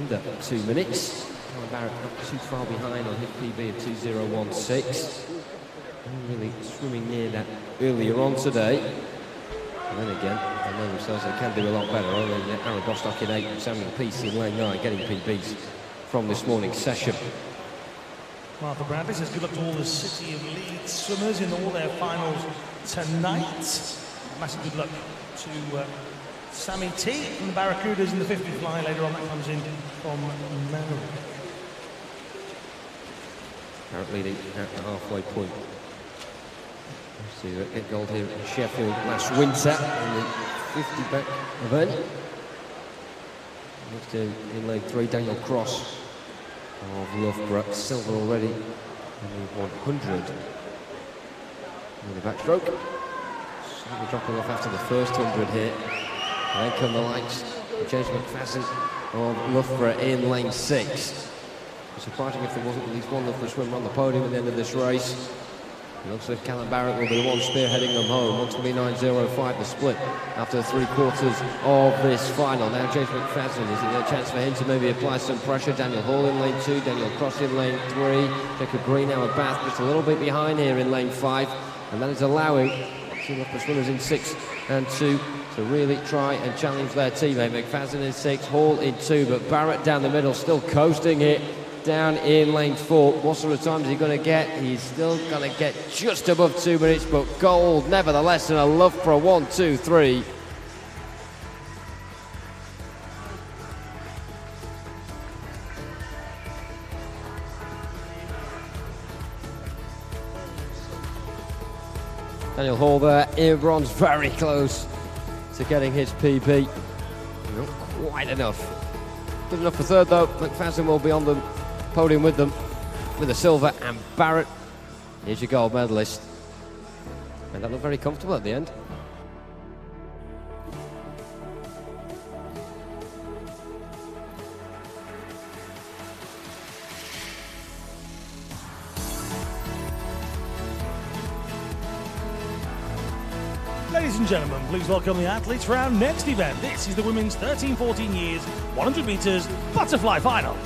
under 2 minutes. Alan Barrett not too far behind on his PB of 2:0.16. Really swimming near that earlier on today. And then again, I know themselves they can do a lot better. Only Aaron Bostock in 8 and Samuel Peace in lane 9 getting PBs from this morning's session. Martha Bradley says good luck to all the City of Leeds swimmers in all their finals tonight. Massive good luck to Sammy T from the Barracudas in the 50 fly. Later on, that comes in from Mary. Barrett leading at the halfway point. See that get gold here in Sheffield last winter in the 50 back event. Next to in lane 3, Daniel Cross of Loughborough, silver already in the 100. And the backstroke. Slightly dropping off after the first 100 here. And then come the likes of James McFadden of Loughborough in lane 6. Surprising if there wasn't at least one Loughborough swimmer on the podium at the end of this race. It looks like Callum Barrett will be the one spearheading them home. 1:29.05 the split after 3/4 of this final. Now James McFadden, is it a chance for him to maybe apply some pressure? Daniel Hall in lane 2, Daniel Cross in lane 3, Jacob Green now at Bath just a little bit behind here in lane 5, and that is allowing two Loughborough swimmers in 6 and 2 to really try and challenge their teammate. McFadden in 6, Hall in 2, but Barrett down the middle still coasting it. Down in lane 4, what sort of time is he going to get? He's still going to get just above 2 minutes, but gold nevertheless, and a love for a 1, 2, 3. Daniel Hall there in bronze, very close to getting his PB. Not quite enough. Good enough for third though. McFadden will be on the podium with them, with a silver, and Barrett, here's your gold medalist. And that looked very comfortable at the end. Ladies and gentlemen, please welcome the athletes for our next event. This is the women's 13-14 years 100 metres butterfly final.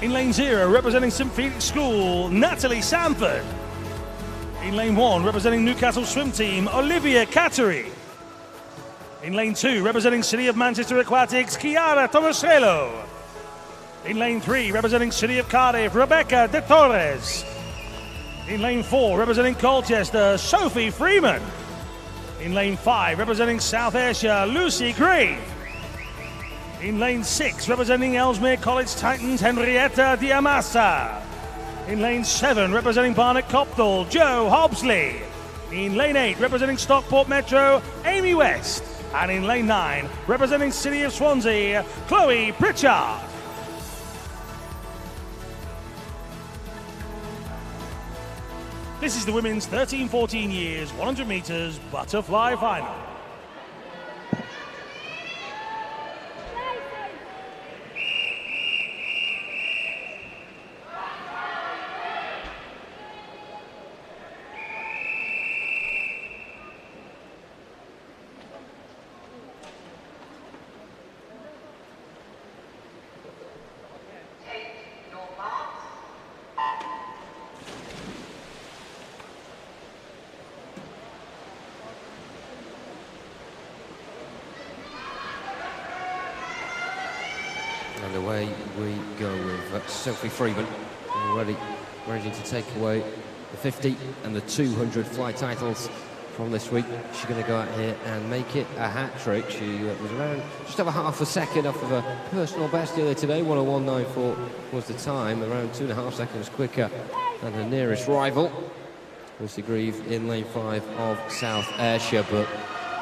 In lane 0, representing St Felix School, Natalie Sanford. In lane 1, representing Newcastle Swim Team, Olivia Cattery. In lane 2, representing City of Manchester Aquatics, Chiara Tomasello. In lane 3, representing City of Cardiff, Rebecca De Torres. In lane 4, representing Colchester, Sophie Freeman. In lane 5, representing South Ayrshire, Lucy Grave. In lane 6, representing Ellesmere College Titans, Henrietta Diamassa. In lane 7, representing Barnet Copthall, Joe Hobsley. In lane 8, representing Stockport Metro, Amy West. And in lane 9, representing City of Swansea, Chloe Pritchard. This is the women's 13-14 years 100 metres butterfly final. And away we go with Sophie Freeman, already ready to take away the 50 and the 200 fly titles from this week. She's going to go out here and make it a hat-trick. She was around just over half a second off of a personal best earlier today. 1:01.94 was the time, around 2.5 seconds quicker than her nearest rival, Lucy Grieve, in lane 5 of South Ayrshire. But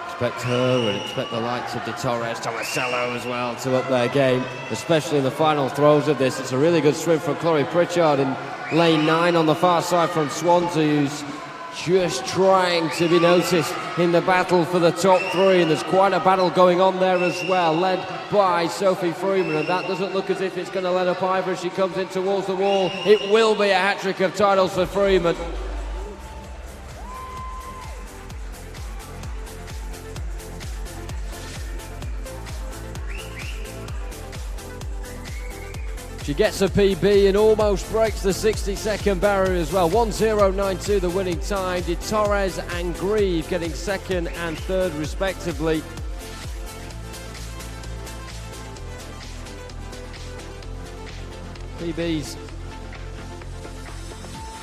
expect her and expect the likes of De Torres, Tomasello as well to up their game, especially in the final throws of this. It's a really good swim from Chloe Pritchard in lane 9 on the far side from Swansea, who's just trying to be noticed in the battle for the top 3, and there's quite a battle going on there as well, led by Sophie Freeman, and that doesn't look as if it's going to let up either as she comes in towards the wall. It will be a hat-trick of titles for Freeman. She gets a PB and almost breaks the 60-second barrier as well. 1:0.92 the winning time. Did Torres and Grieve getting second and third respectively. PBs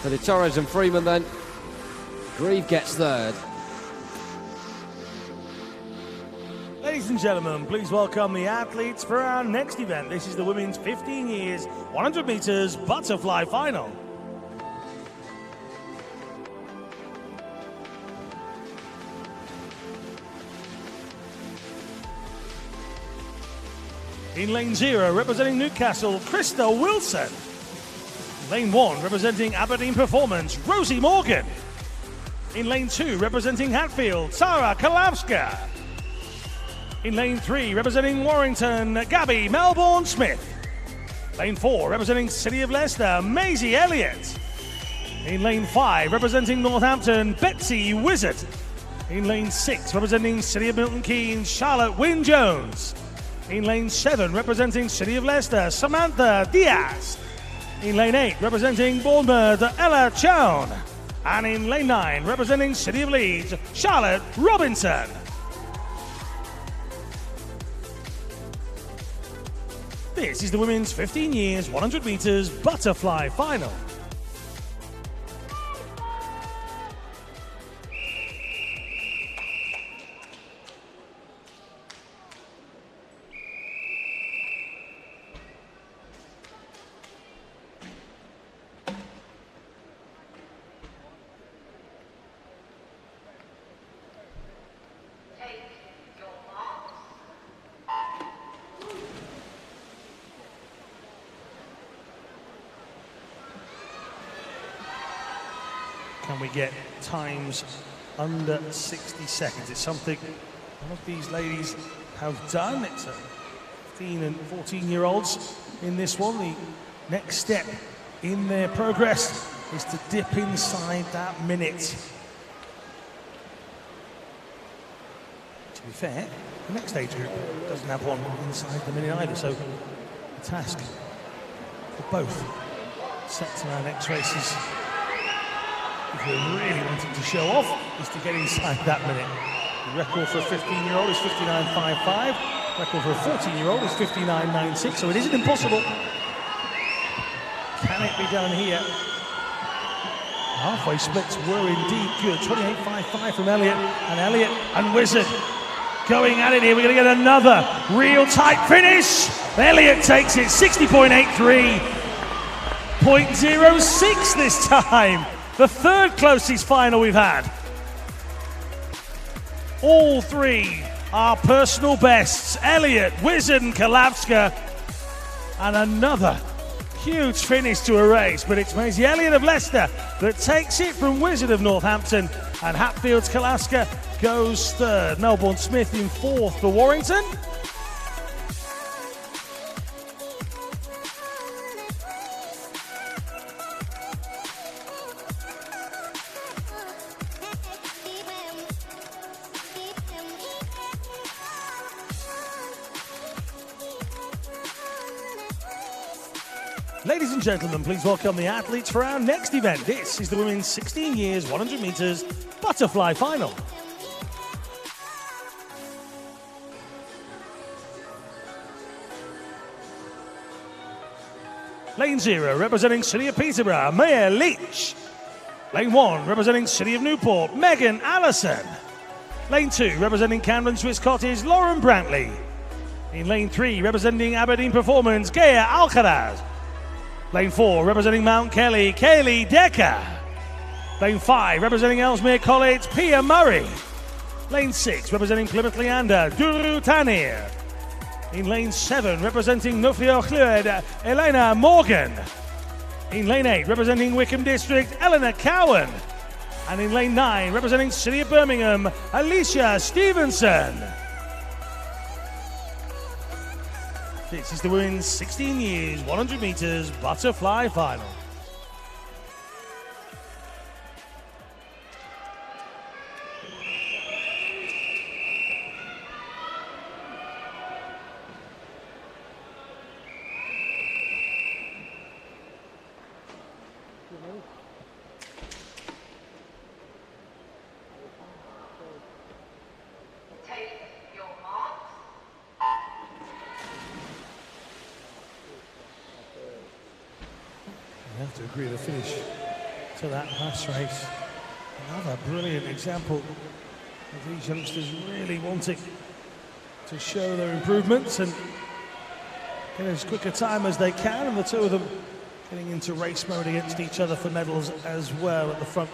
for the Torres and Freeman then. Grieve gets third. Ladies and gentlemen, please welcome the athletes for our next event. This is the women's 15 years, 100 meters butterfly final. In lane 0, representing Newcastle, Krista Wilson. Lane 1, representing Aberdeen Performance, Rosie Morgan. In lane 2, representing Hatfield, Sarah Kalawska. In lane 3, representing Warrington, Gabby Melbourne Smith. Lane 4, representing City of Leicester, Maisie Elliott. In lane 5, representing Northampton, Betsy Wizard. In lane 6, representing City of Milton Keynes, Charlotte Wynne-Jones. In lane 7, representing City of Leicester, Samantha Diaz. In lane 8, representing Bournemouth, Ella Chown. And in lane 9, representing City of Leeds, Charlotte Robinson. This is the women's 15 years, 100 meters butterfly final. Can we get times under 60 seconds? It's something one of these ladies have done. It's 15 and 14-year-olds in this one. The next step in their progress is to dip inside that minute. To be fair, the next age group doesn't have one inside the minute either, so the task for both sets in our next races, if we're really wanting to show off, is to get inside that minute. The record for a 15-year-old is 59.55. Record for a 14-year-old is 59.96, so it isn't impossible. Can it be done here? Halfway splits were indeed good. 28.55 from Elliott, and Wizard going at it here. We're going to get another real tight finish. Elliott takes it, 60.83. 0.06 this time. The third closest final we've had. All three are personal bests. Elliott, Wizard and Kalawska. And another huge finish to a race, but it's Maisie Elliott of Leicester that takes it from Wizard of Northampton, and Hatfield's Kalawska goes third. Melbourne Smith in fourth for Warrington. Ladies and gentlemen, please welcome the athletes for our next event. This is the women's 16 years, 100 meters butterfly final. Lane 0, representing City of Peterborough, Maya Leach. Lane 1, representing City of Newport, Megan Allison. Lane 2, representing Camden Swiss Cottage, Lauren Brantley. In Lane 3, representing Aberdeen Performance, Gaia Alcaraz. Lane 4, representing Mount Kelly, Kaylee Decker. Lane 5, representing Ellesmere College, Pia Murray. Lane 6, representing Plymouth Leander, Duru Tanir. In Lane 7, representing Nuffield Clwyd, Elena Morgan. In Lane 8, representing Wickham District, Eleanor Cowan. And in Lane 9, representing City of Birmingham, Alicia Stevenson. This is the women's 16 years, 100 meters butterfly final. I have to agree, the finish to that last race. Another brilliant example of these youngsters really wanting to show their improvements and get as quick a time as they can, and the two of them getting into race mode against each other for medals as well at the front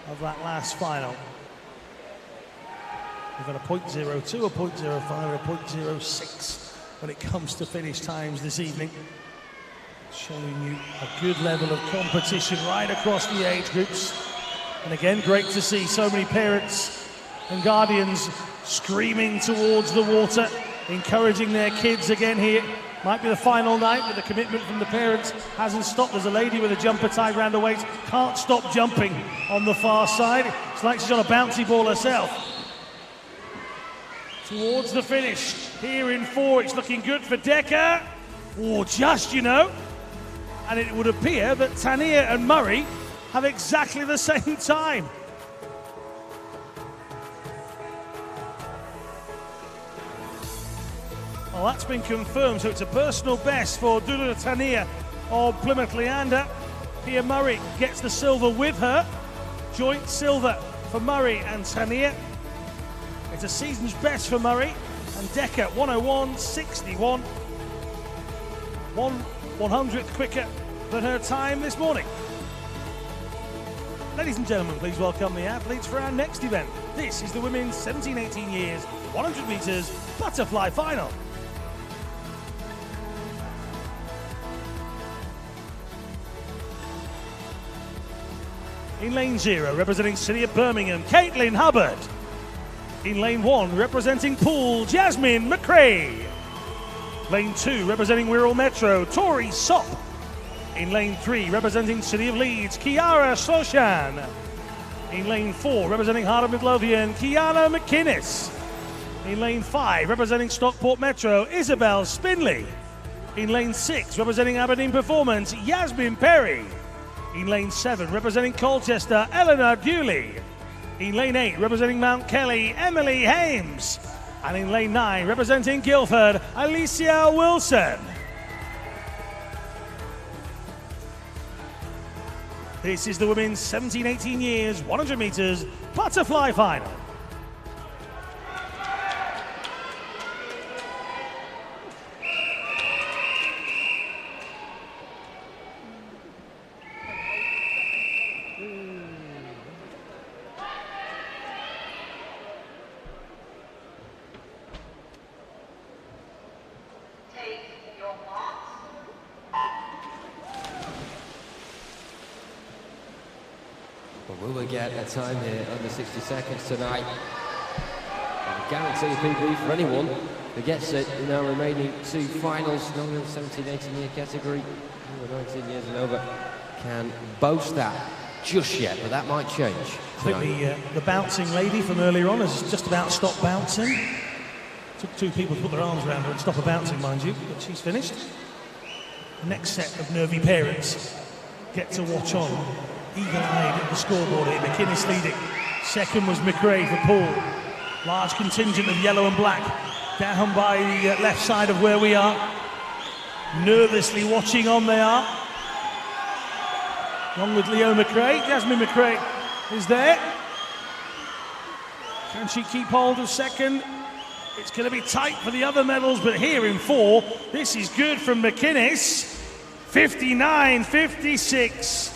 of that last final. We've got a .02, a .05, and a .06 when it comes to finish times this evening. Showing you a good level of competition right across the age groups. And again, great to see so many parents and guardians screaming towards the water, encouraging their kids again here. Might be the final night, but the commitment from the parents hasn't stopped. There's a lady with a jumper tied around her waist, can't stop jumping on the far side. It's like she's on a bouncy ball herself. Towards the finish, here in 4, it's looking good for Decker. Or just, you know. And it would appear that Tania and Murray have exactly the same time. Well, that's been confirmed, so it's a personal best for Dula Tania of Plymouth Leander. Pia Murray gets the silver with her. Joint silver for Murray and Tania. It's a season's best for Murray, and Decker 101.61. 1/100th quicker than her time this morning. Ladies and gentlemen, please welcome the athletes for our next event. This is the women's 17-18 years 100 metres butterfly final. In lane 0, representing City of Birmingham, Caitlin Hubbard. In lane 1, representing Poole, Jasmine McRae. Lane 2, representing Wirral Metro, Tori Sopp. In lane 3, representing City of Leeds, Kiara Soshan. In lane 4, representing Heart of Midlothian, Kiana McInnes. In lane 5, representing Stockport Metro, Isabel Spinley. In lane 6, representing Aberdeen Performance, Yasmin Perry. In lane 7, representing Colchester, Eleanor Dewley. In lane 8, representing Mount Kelly, Emily Hames. And in lane 9, representing Guildford, Alicia Wilson. This is the women's 17-18 years 100 metres butterfly final. Will we get a time here under 60 seconds tonight? I guarantee a PB for anyone who gets it in our remaining 2 finals, not in the 17-18 year category, 19 years and over, can boast that just yet, but that might change tonight. I think the bouncing lady from earlier on has just about stopped bouncing. Took 2 people to put their arms around her and stop her bouncing, mind you, but she's finished. The next set of nervy parents get to watch on, eagle-eyed at the scoreboard here. McInnes leading. Second was McRae for Poole. Large contingent of yellow and black down by the left side of where we are. Nervously watching on they are. Along with Leo McRae. Jasmine McRae is there. Can she keep hold of second? It's going to be tight for the other medals, but here in 4, this is good from McInnes. 59.56.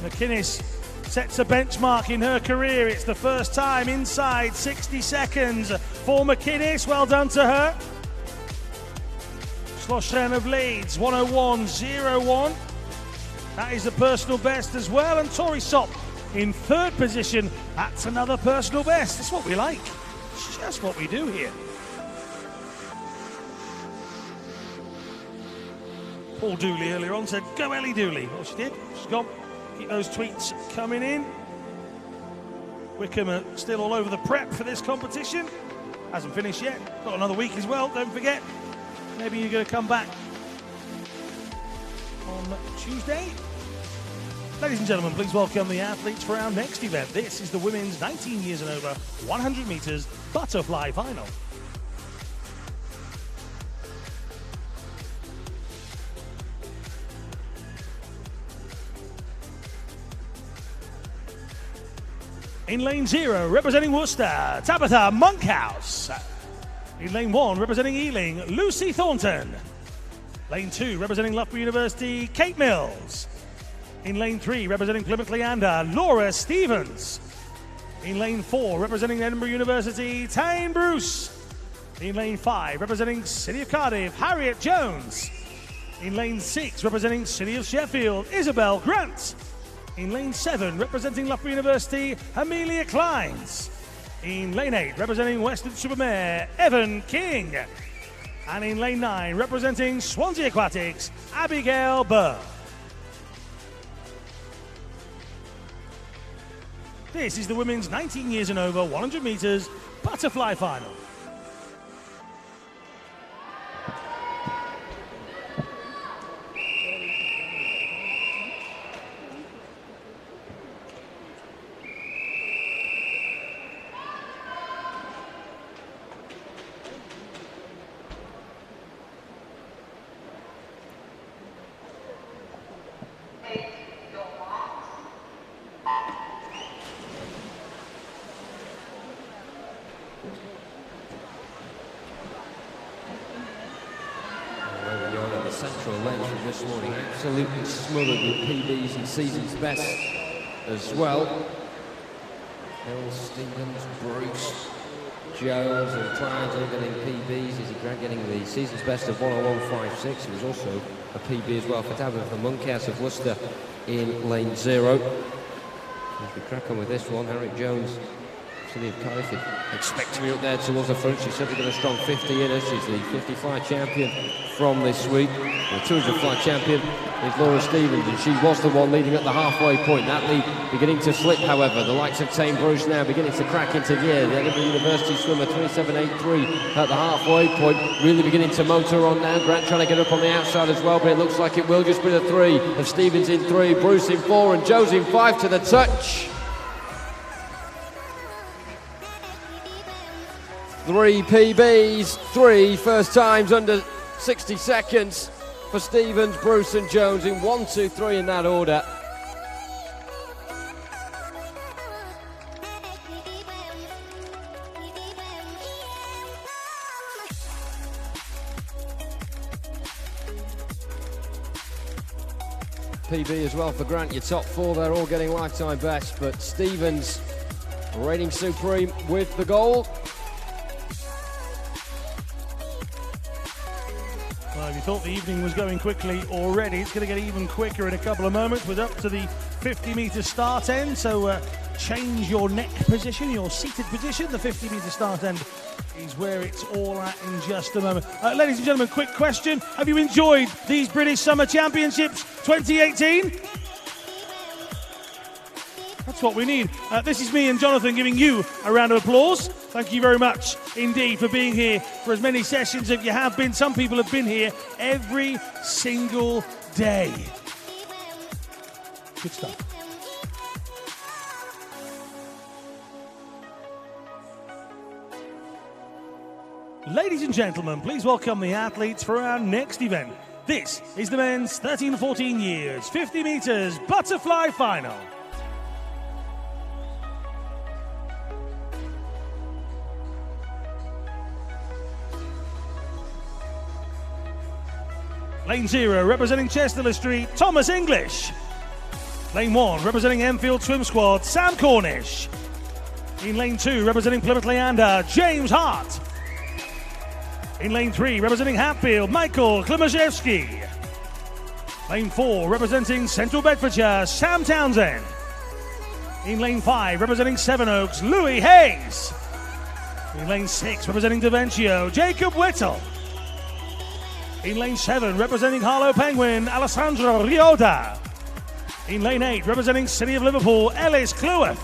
McInnes sets a benchmark in her career. It's the first time inside 60 seconds for McInnes. Well done to her. Sloshan of Leeds, 101.01. That is a personal best as well. And Tori Sopp in 3rd position. That's another personal best. That's what we like. It's just what we do here. Paul Dooley earlier on said, go Ellie Dooley. Well, she did. She's gone. Keep those tweets coming in. Wickham are still all over the prep for this competition. Hasn't finished yet. Got another week as well, don't forget. Maybe you're going to come back on Tuesday. Ladies and gentlemen, please welcome the athletes for our next event. This is the women's 19 years and over 100 meters butterfly final. In lane 0, representing Worcester, Tabitha Monkhouse. In lane 1, representing Ealing, Lucy Thornton. Lane 2, representing Loughborough University, Kate Mills. In lane 3, representing Plymouth Leander, Laura Stevens. In lane 4, representing Edinburgh University, Tane Bruce. In lane 5, representing City of Cardiff, Harriet Jones. In lane 6, representing City of Sheffield, Isabel Grant. In lane 7, representing Loughborough University, Amelia Kleins. In lane 8, representing Weston-super-Mare, Evan King. And in lane 9, representing Swansea Aquatics, Abigail Burr. This is the women's 19 years and over 100 meters butterfly final. Central lane from this morning, absolutely smothered with PBs and season's best as well. Hill, Stevens, Bruce, Jones and Clyde's all getting PBs. Izzy Grant getting the season's best of 1:01.56. It was also a PB as well for Tabitha Monkhouse of Worcester in lane 0. As we crack on with this one, Harriet Jones, City of Cardiff, expecting her up there towards the front. She's certainly got a strong 50 in her. She's the 50 fly champion from this week. The 200 fly champion is Laura Stevens, and she was the one leading at the halfway point. That lead beginning to slip, however. The likes of Tane Bruce now beginning to crack into gear. The Edinburgh University swimmer, 27.83 at the halfway point, really beginning to motor on now. Grant trying to get up on the outside as well, but it looks like it will just be the 3 of Stevens in 3, Bruce in 4, and Jones in 5 to the touch. 3 PBs, 3 first times under 60 seconds for Stevens, Bruce and Jones in 1, 2, 3 in that order. PB as well for Grant, your top 4, they're all getting lifetime best, but Stevens reigning supreme with the gold. Well, if you thought the evening was going quickly already, it's going to get even quicker in a couple of moments. We're up to the 50-metre start end, so change your neck position, your seated position. The 50-metre start end is where it's all at in just a moment. Ladies and gentlemen, quick question. Have you enjoyed these British Summer Championships 2018? That's what we need. This is me and Jonathan giving you a round of applause. Thank you very much indeed for being here for as many sessions as you have been. Some people have been here every single day. Good stuff. Ladies and gentlemen, please welcome the athletes for our next event. This is the men's 13-14 years, 50 metres butterfly final. Lane 0, representing Chester Street, Thomas English. Lane 1, representing Enfield Swim Squad, Sam Cornish. In lane 2, representing Plymouth Leander, James Hart. In lane 3, representing Hatfield, Michael Klimaszewski. Lane 4, representing Central Bedfordshire, Sam Townsend. In lane 5, representing Sevenoaks, Louis Hayes. In lane 6, representing Davencio, Jacob Whittle. In lane 7, representing Harlow Penguin, Alessandro Rioda. In lane 8, representing City of Liverpool, Ellis Cleworth.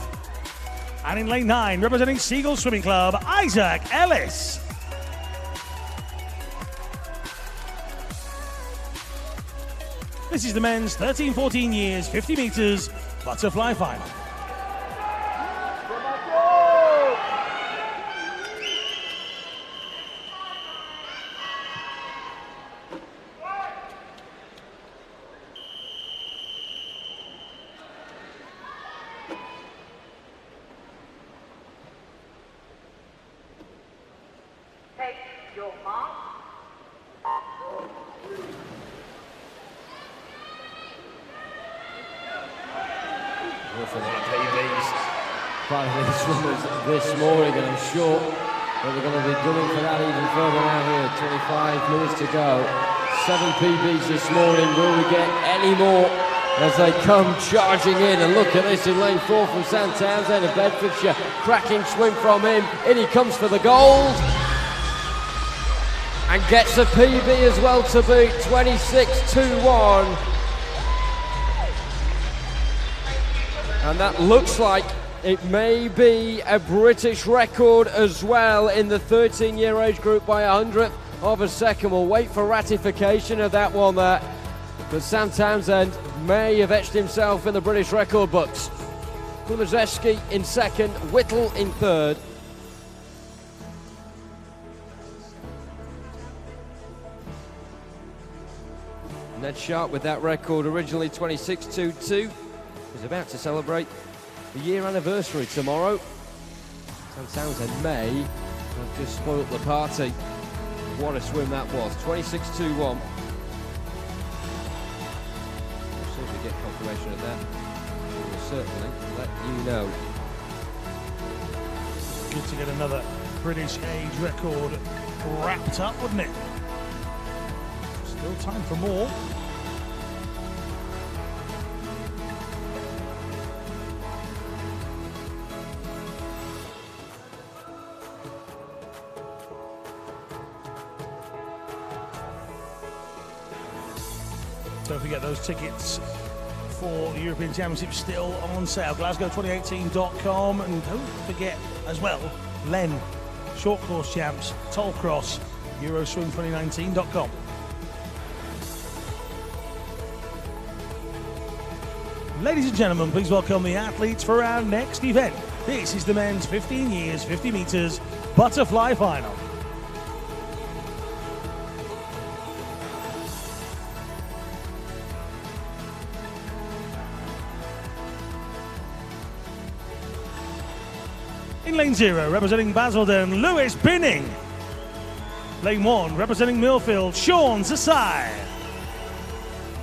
And in lane 9, representing Seagull Swimming Club, Isaac Ellis. This is the men's 13-14 years, 50 meters butterfly final. Take your mark. Awful lot of PBs by these swimmers this morning, and I'm sure that they're going to be gunning for that even further now here. 25 minutes to go. 7 PBs this morning. Will we get any more as they come charging in? And look at this in lane 4 from Sam Townsend of Bedfordshire. Cracking swim from him. In he comes for the gold. And gets a PB as well to beat. 26.21. And that looks like it may be a British record as well in the 13-year age group by 100th of a second. We'll wait for ratification of that one there. But Sam Townsend may have etched himself in the British record books. Kuliszewski in second, Whittle in third. Ned Sharp with that record, originally 26.22. Is about to celebrate the year anniversary tomorrow. Sam Townsend may have just spoilt the party. What a swim that was, 26.21. We'll see if we get confirmation of that. We'll certainly let you know. Good to get another British age record wrapped up, wouldn't it? Still time for more. Don't forget those tickets for the European Championship still on sale. Glasgow2018.com, and don't forget as well, Len, short course champs, Toll Cross, Euroswim2019.com. Ladies and gentlemen, please welcome the athletes for our next event. This is the men's 15 years, 50 meters butterfly final. In lane 0, representing Basildon, Lewis Binning. Lane 1, representing Millfield, Sean Zasai.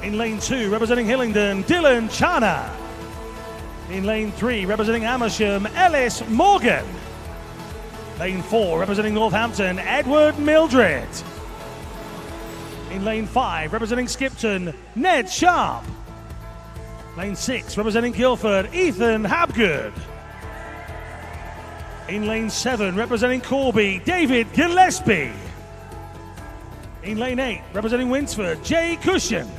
In lane 2, representing Hillingdon, Dylan Chana. In lane 3, representing Amersham, Ellis Morgan. Lane 4, representing Northampton, Edward Mildred. In lane 5, representing Skipton, Ned Sharp. Lane 6, representing Guildford, Ethan Habgood. In lane 7, representing Corby, David Gillespie. In lane 8, representing Winsford, Jay Cushion.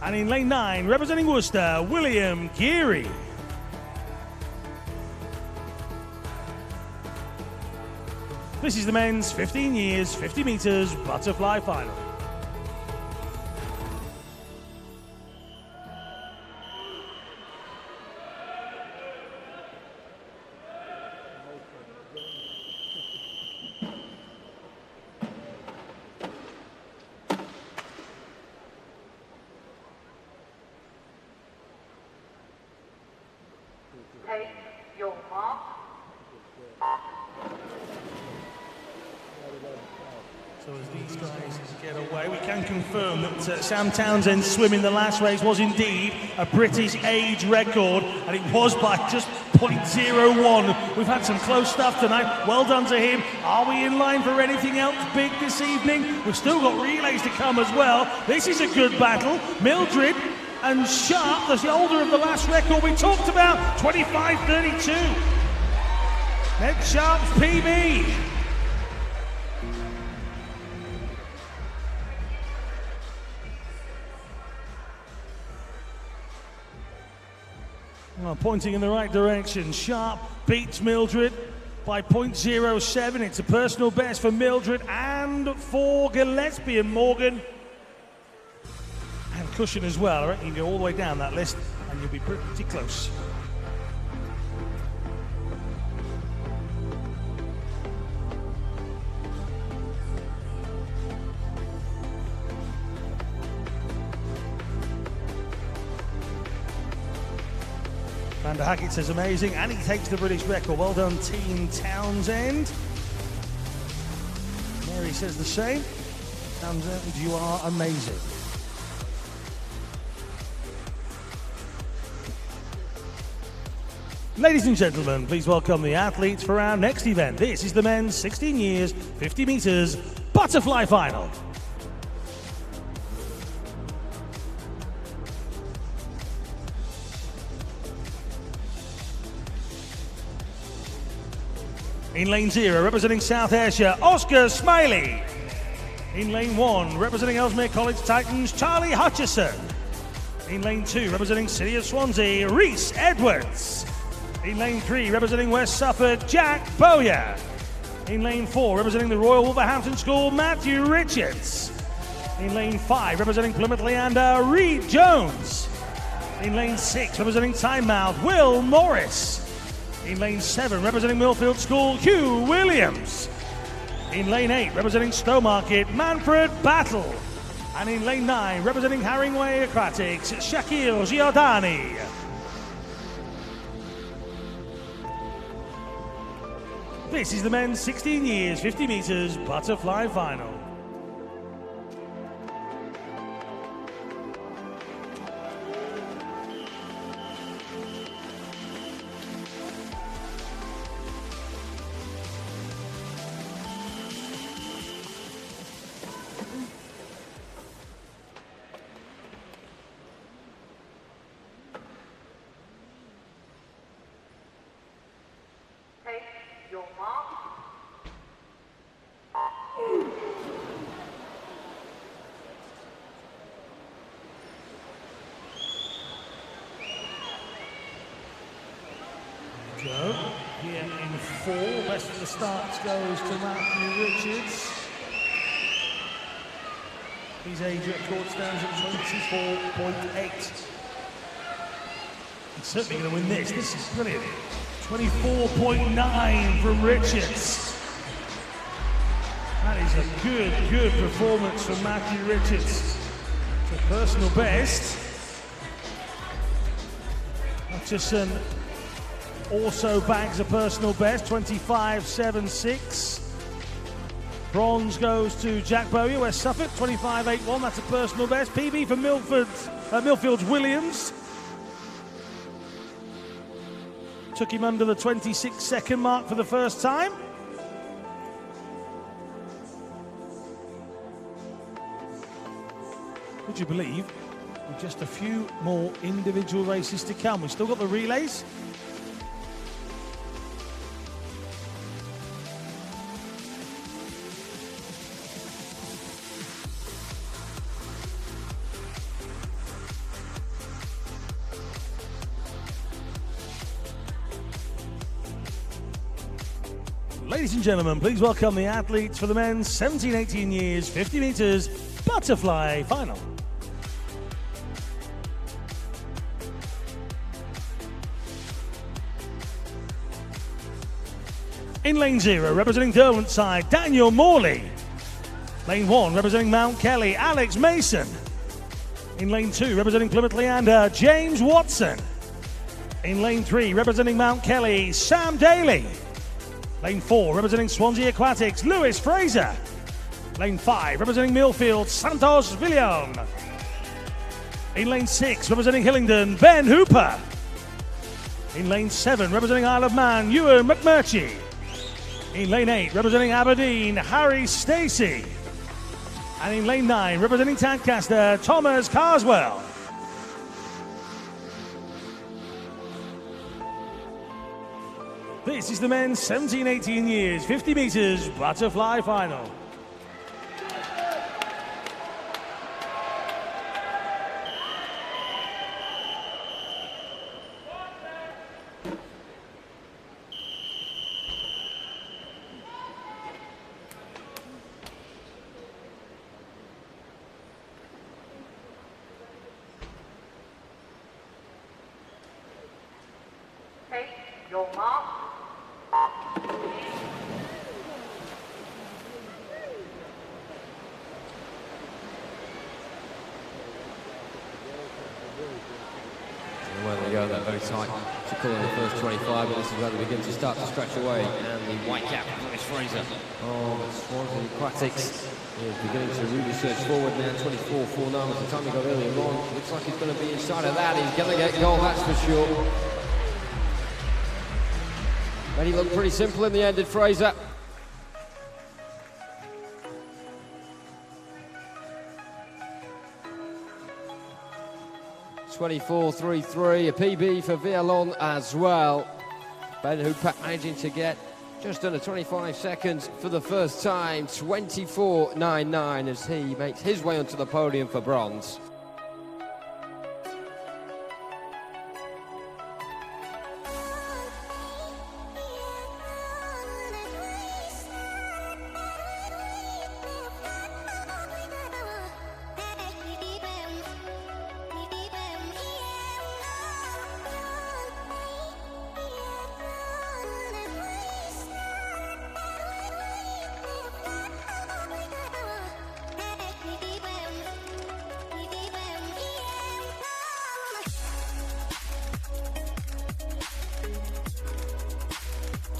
And in lane 9, representing Worcester, William Geary. This is the men's 15 years, 50 meters butterfly final. Take your mark. So as these guys get away, we can confirm that Sam Townsend's swim in the last race was indeed a British age record, and it was by just 0.01. We've had some close stuff tonight. Well done to him. Are we in line for anything else big this evening? We've still got relays to come as well. This is a good battle. Mildred and Sharp, the older of the last record we talked about, 25.32. Ned Sharp's PB. Pointing in the right direction. Sharp beats Mildred by 0.07. It's a personal best for Mildred and for Gillespie and Morgan. And Cushion as well. I reckon you can go all the way down that list and you'll be pretty close. Van der Hackett says amazing, and he takes the British record. Well done, Team Townsend. Mary says the same. Townsend, you are amazing. Ladies and gentlemen, please welcome the athletes for our next event. This is the men's 16 years, 50 meters butterfly final. In lane 0, representing South Ayrshire, Oscar Smiley. In lane 1, representing Ellesmere College Titans, Charlie Hutchison. In lane 2, representing City of Swansea, Rhys Edwards. In lane 3, representing West Suffolk, Jack Bowyer. In lane 4, representing the Royal Wolverhampton School, Matthew Richards. In lane 5, representing Plymouth Leander, Reed Jones. In lane 6, representing Tynemouth, Will Morris. In lane 7, representing Millfield School, Hugh Williams. In lane 8, representing Stowmarket, Manfred Battle. And in lane 9, representing Haringway Aquatics, Shakil Giordani. This is the men's 16 years, 50 meters butterfly final. Take your mark. Go. Here in 4, best of the starts goes to Matthew Richards. His age record stands at 24.8. He's certainly going to win this. This is brilliant. 24.9 from Richards. That is a good performance from Matthew Richards. It's a personal best. Hutchison also bags a personal best, 25.76. Bronze goes to Jack Bowyer, West Suffolk, 25.81. That's a personal best. PB for Millfield's Williams. Took him under the 26-second mark for the first time. Would you believe, with just a few more individual races to come. We've still got the relays. Ladies and gentlemen, please welcome the athletes for the men's 17-18 years, 50 meters butterfly final. In lane 0, representing Derwentshire, Daniel Morley. Lane 1, representing Mount Kelly, Alex Mason. In lane 2, representing Plymouth Leander, James Watson. In lane 3, representing Mount Kelly, Sam Daly. Lane 4, representing Swansea Aquatics, Lewis Fraser. Lane 5, representing Millfield, Santos Villion. In lane 6, representing Hillingdon, Ben Hooper. In lane 7, representing Isle of Man, Ewan McMurchie. In lane 8, representing Aberdeen, Harry Stacey. And in lane 9, representing Tadcaster, Thomas Carswell. This is the men's 17-18 years, 50 meters butterfly final. Take your mark. Well, they go, they're very tight to call in the first 25, but this is where they begin to start to stretch away. And the white cap of Lewis Fraser on Swansea Aquatics is beginning to really surge forward now. 24.49 was the time he got earlier on. Looks like he's going to be inside of that. He's going to get goal, that's for sure. But he looked pretty simple in the end, did Fraser. .24.33, a PB for Vialon as well. Ben Hoopak managing to get just under 25 seconds for the first time. 24.99 as he makes his way onto the podium for bronze.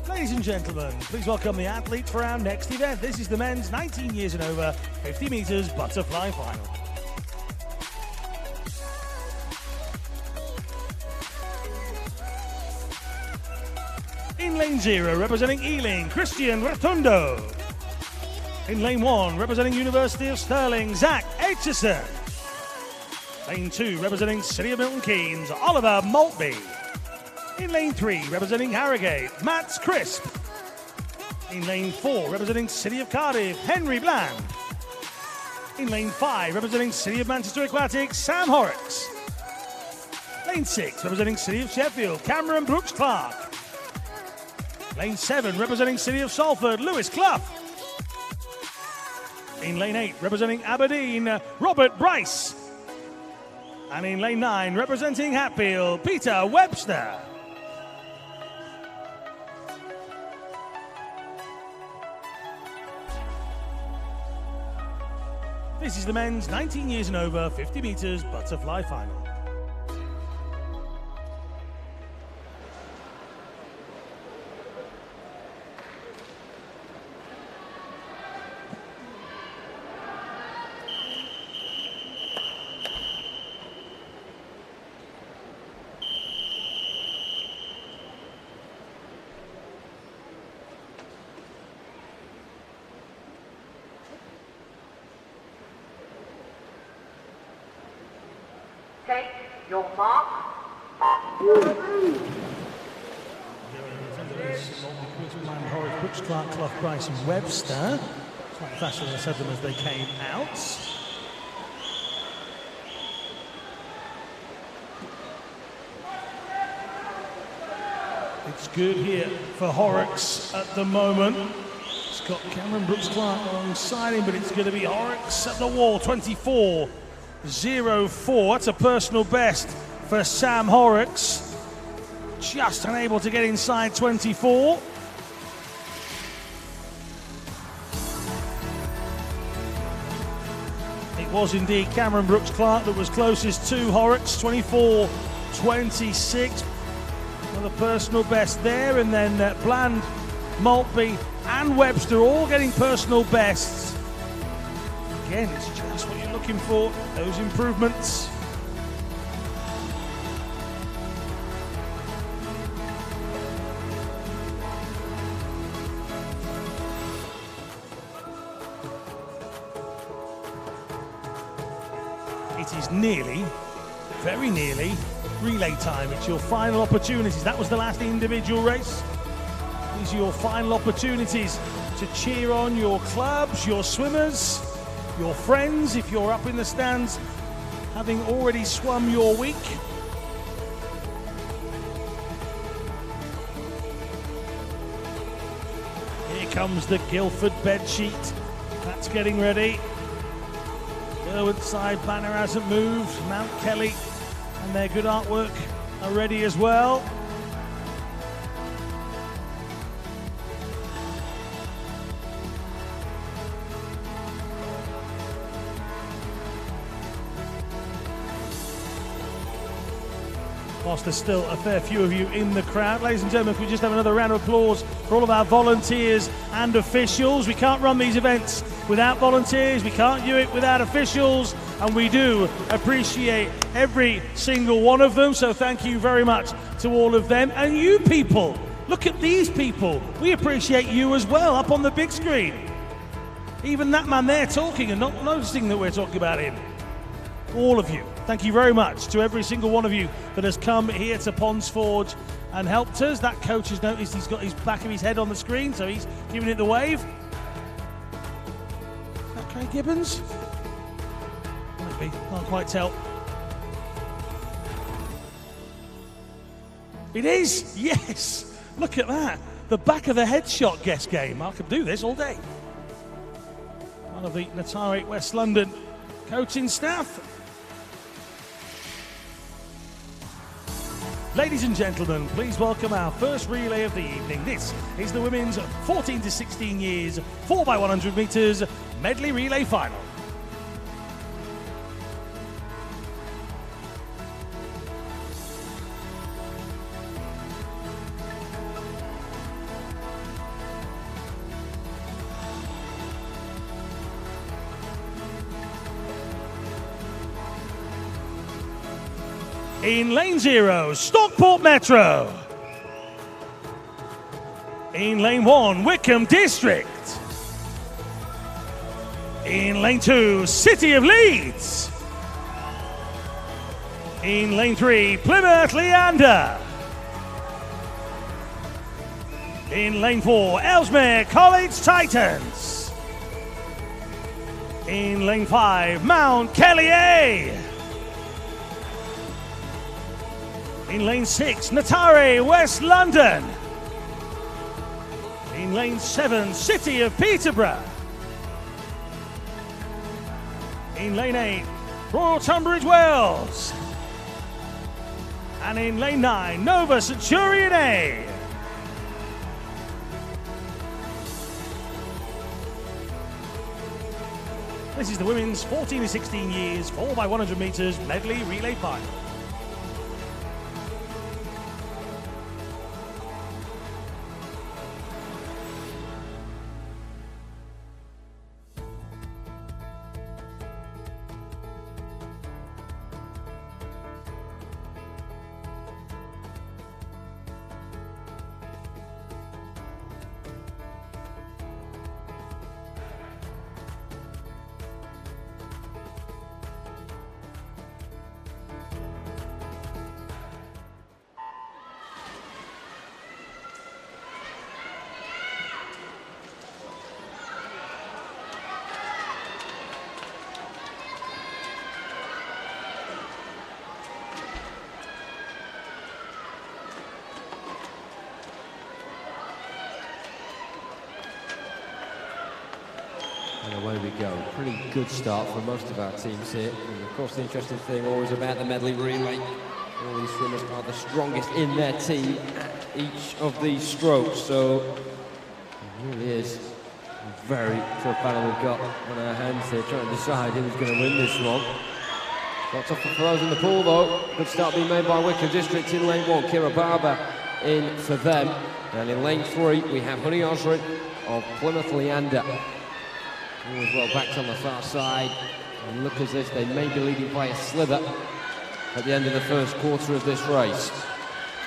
Ladies and gentlemen, please welcome the athletes for our next event. This is the men's 19 years and over 50 meters butterfly final. In lane 0, representing Ealing, Christian Rotundo. In lane 1, representing University of Stirling, Zach Aitchison. Lane 2, representing City of Milton Keynes, Oliver Maltby. In lane 3, representing Harrogate, Mats Crisp. In lane 4, representing City of Cardiff, Henry Bland. In lane 5, representing City of Manchester Aquatics, Sam Horrocks. Lane 6, representing City of Sheffield, Cameron Brooks-Clark. Lane 7, representing City of Salford, Lewis Clough. In lane 8, representing Aberdeen, Robert Bryce. And in lane 9, representing Hatfield, Peter Webster. This is the men's 19 years and over 50 meters butterfly final. Take your mark. Horrocks, Brooks, Clark, Clough, Price and Webster. Slightly faster than I said them as they came out. It's good here for Horrocks at the moment. It's got Cameron Brooks-Clark alongside him, but it's going to be Horrocks at the wall. 24.04. That's a personal best for Sam Horrocks. Just unable to get inside 24. It was indeed Cameron Brooks-Clark that was closest to Horrocks. 24.26. Another personal best there, and then Bland, Maltby and Webster all getting personal bests. Again, it's just what you're looking for, those improvements. It is nearly, very nearly, relay time. It's your final opportunities. That was the last individual race. These are your final opportunities to cheer on your clubs, your swimmers, your friends, if you're up in the stands, having already swum your week. Here comes the Guildford bedsheet. That's getting ready. Derwent side banner hasn't moved. Mount Kelly and their good artwork are ready as well. whilst there's still a fair few of you in the crowd. Ladies and gentlemen, can we just have another round of applause for all of our volunteers and officials? We can't run these events without volunteers, we can't do it without officials, and we do appreciate every single one of them, so thank you very much to all of them. And you people, look at these people, we appreciate you as well up on the big screen. Even that man there talking and not noticing that we're talking about him. All of you, thank you very much to every single one of you that has come here to Ponds Forge and helped us. That coach has noticed he's got his back of his head on the screen, so he's giving it the wave. Is that Craig Gibbons? Might be, can't quite tell. It is, yes! Look at that. The back of the headshot guess game. I could do this all day. One of the Natari West London coaching staff. Ladies and gentlemen, please welcome our first relay of the evening. This is the women's 14 to 16 years 4x100 metres medley relay final. In lane 0, Stockport Metro. In lane 1, Wickham District. In lane 2, City of Leeds. In lane 3, Plymouth Leander. In lane 4, Ellesmere College Titans. In lane 5, Mount Kelly. In lane 6, Natari West London. In lane 7, City of Peterborough. In lane 8, Royal Tunbridge Wells. And in lane 9, Nova Centurion A. This is the women's 14 to 16 years 4x100 metres medley relay final. And away we go. Pretty good start for most of our teams here. And of course, the interesting thing always about the medley relay, all these swimmers are the strongest in their team at each of these strokes. So it really is a very tough battle we've got on our hands here, trying to decide who's going to win this one. Not tough for those in the pool though. Good start being made by Wickham District in lane 1. Kira Barber in for them. And in lane 3 we have Honey Osrin of Plymouth Leander. Always well backed on the far side, and look as if they may be leading by a slither at the end of the first quarter of this race.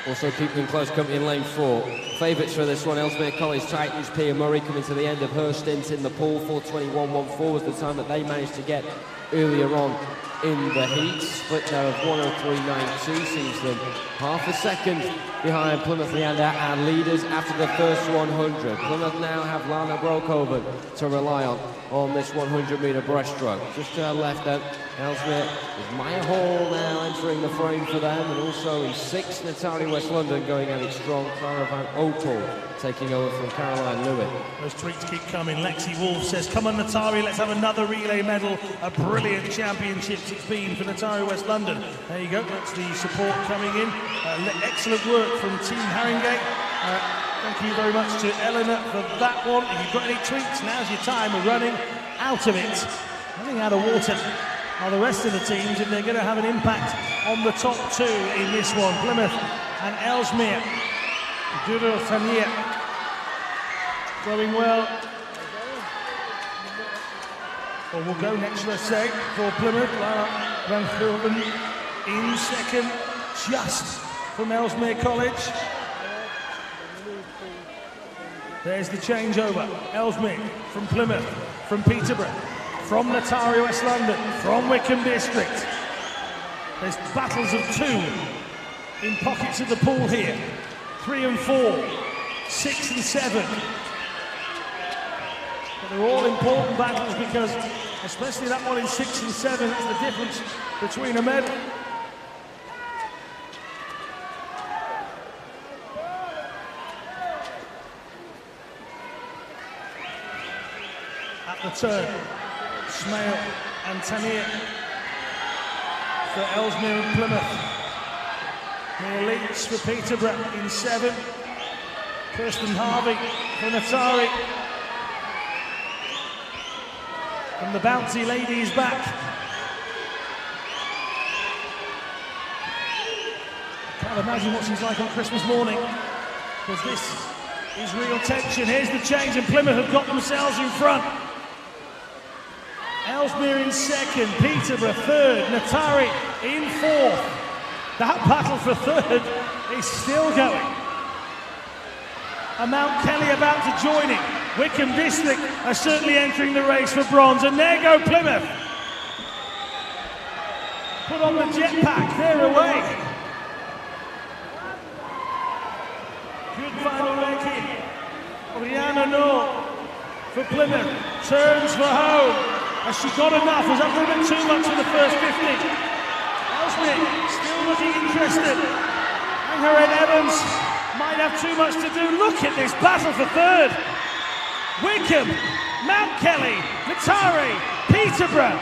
Also keeping close company in lane 4. Favourites for this one, Ellesmere College Titans, Pia Murray coming to the end of her stint in the pool. 4:21.14 was the time that they managed to get earlier on in the heat. Split there of 1:03.92 sees them half a second behind Plymouth Leander and leaders after the first 100. Plymouth now have Lana Brokoven to rely on this 100-metre breaststroke. Just to her left then, Ellesmere with Maya Hall now entering the frame for them, and also in 6th, Natari West London going at it strong. Clara Van Opel taking over from Caroline Lewitt. Those tweets keep coming. Lexi Wolf says, come on Natari, let's have another relay medal. A brilliant championships it's been for Natari West London. There you go, that's the support coming in. Excellent work from Team Haringey. Thank you very much to Eleanor for that one. If you've got any tweets, now's your time. We're running out of it. Running out of water. are the rest of the teams if they're going to have an impact on the top two in this one. Plymouth and Ellesmere. Duro Tania going well. Or will go next, let's say, for Plymouth. Lara Van Gulden in second, just from Ellesmere College. There's the changeover. Ellesmere from Plymouth, from Peterborough, from Notari West London, from Wickham District. There's battles of two in pockets of the pool here. 3 and 4, 6 and 7. But they're all important battles because, especially that one in 6 and 7, it's the difference between a medal. At the turn, Smale and Tanier for Ellesmere and Plymouth. Mia Leeds for Peterborough in 7. Kirsten Harvey for Notari. And the bouncy lady is back. I can't imagine what she's like on Christmas morning, because this is real tension. Here's the change, and Plymouth have got themselves in front. Ellesmere in second, Peterborough third, Notari in fourth. That battle for third is still going. And Mount Kelly about to join it. Wickham District are certainly entering the race for bronze, and there go Plymouth. Put on the jetpack, they're away. Good final leg here. Rihanna No for Plymouth, turns for home. Has she got enough? Was that a little bit too much for the first 50? Ellesmere still looking interested. And her Ed Evans might have too much to do. Look at this battle for third. Wickham, Mount Kelly, Notari, Peterborough.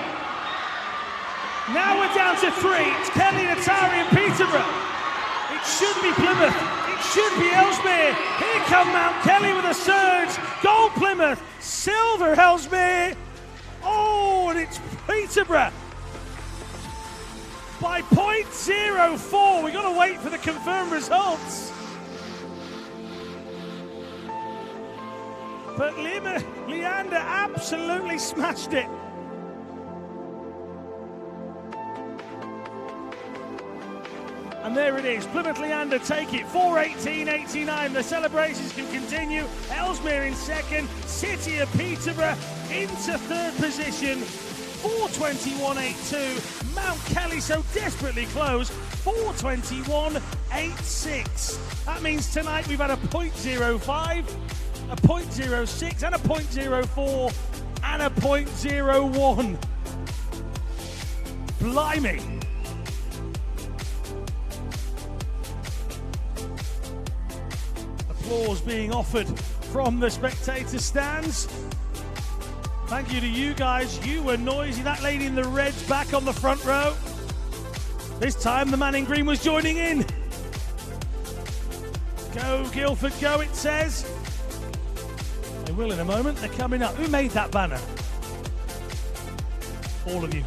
Now we're down to 3. It's Kelly, Notari and Peterborough. It should be Plymouth. It should be Ellesmere. Here come Mount Kelly with a surge. Gold Plymouth, silver Ellesmere. Oh, and it's Peterborough by 0.04. We've got to wait for the confirmed results. But Leander absolutely smashed it. And there it is, Plymouth Leander take it, 4:18.89. The celebrations can continue. Ellesmere in second, City of Peterborough into third position, 4:21.82. Mount Kelly so desperately close, 4:21.86. That means tonight we've had a 0.05, a 0.06 and a 0.04 and a 0.01. Blimey. Applause being offered from the spectator stands. Thank you to you guys. You were noisy. That lady in the red's back on the front row. This time the man in green was joining in. Go Guildford, go, it says. They will in a moment. They're coming up. Who made that banner? All of you.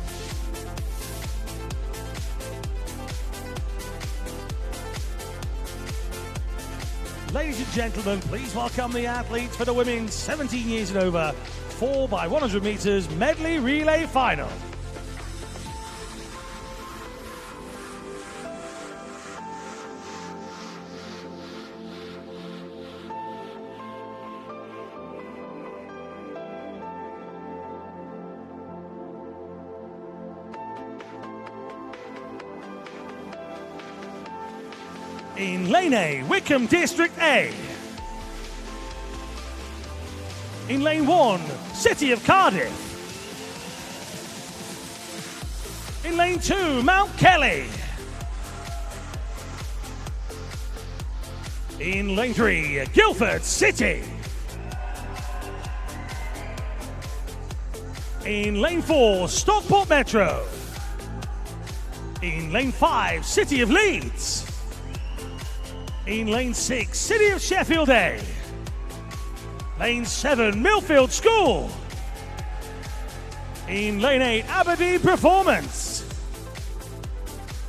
Ladies and gentlemen, please welcome the athletes for the women's 17 years and over 4x100 meters medley relay final. In Lane A, Wickham District A. In Lane 1, City of Cardiff. In Lane 2, Mount Kelly. In Lane 3, Guildford City. In Lane 4, Stockport Metro. In Lane 5, City of Leeds. In Lane 6, City of Sheffield A. Lane 7, Millfield School. In lane 8, Aberdeen Performance.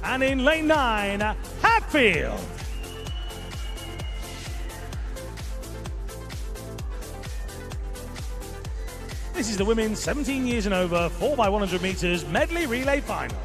And in lane 9, Hatfield. This is the women's 17 years and over 4x100 meters medley relay final.